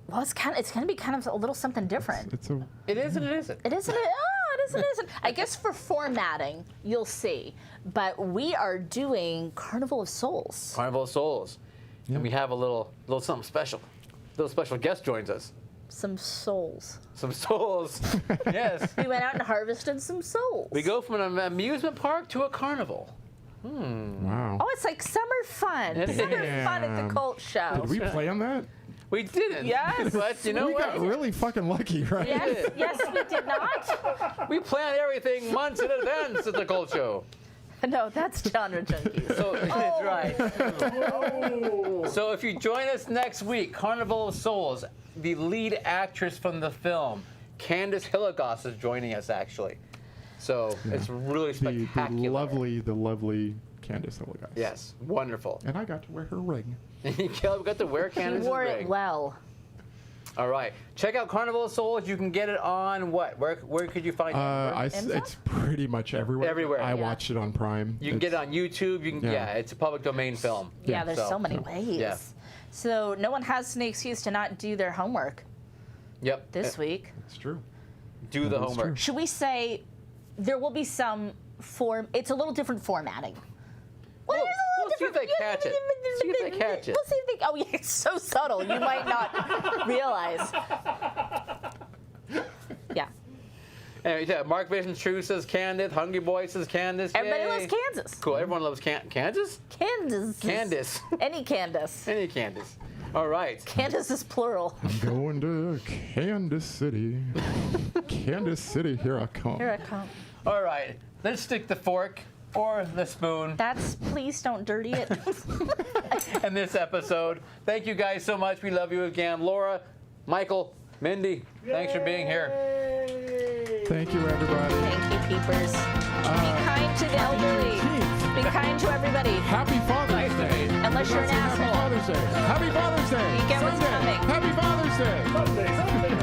Well, it's going to be kind of a little something different. It's a It is and it isn't. It isn't. It is. It isn't. I guess for formatting, you'll see. But we are doing Carnival of Souls. Carnival of Souls. Yeah. And we have a little something special. A little special guest joins us. Some souls. Some souls. Yes. We went out and harvested some souls. We go from an amusement park to a carnival. wow. Oh, it's like summer fun. It Summer fun at Damn. the Cult Show. Did we plan that? We didn't. Yes. But you know We what? got really fucking lucky, right? Yes, yes, we did not. We plan everything months in advance at the Cult Show. No, that's Genre Junkies. So that's right. So if you join us next week, Carnival of Souls, the lead actress from the film, Candice Hilligoss, is joining us actually. So it's really The spectacular. lovely Candice Hilligoss. Yes, wonderful. And I got to wear her ring. Caleb got to wear He Candice's wore ring. it well. All right, check out Carnival of Souls. You can get it on what? Where could you find it? Amazon? It's pretty much everywhere. Everywhere. I Yeah. watched it on Prime. You can get it on YouTube. You can, Yeah. yeah, it's a public domain film. Yeah, there's so many so- ways. Yeah. So no one has any excuse to not do their homework Yep. this week. It's true. Do the That is homework. true. Should we say there will be some form? It's a little different formatting. Well, We'll- there's a little we'll see if different- they catch it. See if they catch it. We'll see if they. Oh yeah, it's so subtle. You might not realize. Yeah. Anyway, yeah, Mark Vision True says Candace. Hungry Boy says Candace. Everybody Yay. loves Kansas. Cool. Everyone loves Kansas? Candace. Candace. Any Candace. Any Candace. All right. Candace is plural. I'm going to Kansas City. Kansas City, here I come. Here I come. All right. Let's stick the fork or the spoon That's please don't dirty it. in this episode. Thank you guys so much. We love you again. Laura, Michael, Mindy, thanks for being here. Thank you, everybody. Thank you, peepers. Be kind to the elderly. 18th. Be kind to everybody. Happy Father's Nice Day. day. Unless you're an Happy asshole. Father's Day. Happy Father's Day. You get what's Sunday. coming. Happy Father's Day. Sunday. Sunday.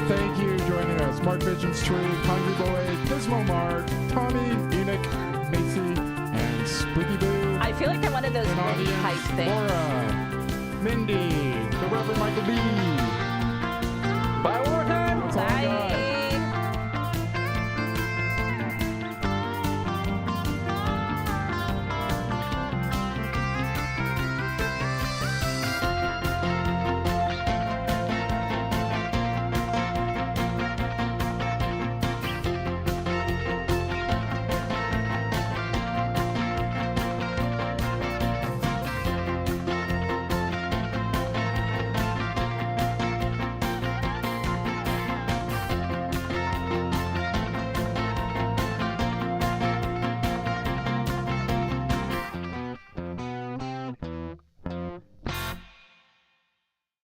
Thank you joining us. Mark Vision's Tree, Conjure Boy, Gizmo Mark, Tommy, Enoch, Macy, and Spooky Boo. I feel like they're one of those In wind audience, pipe things. Laura, Mindy,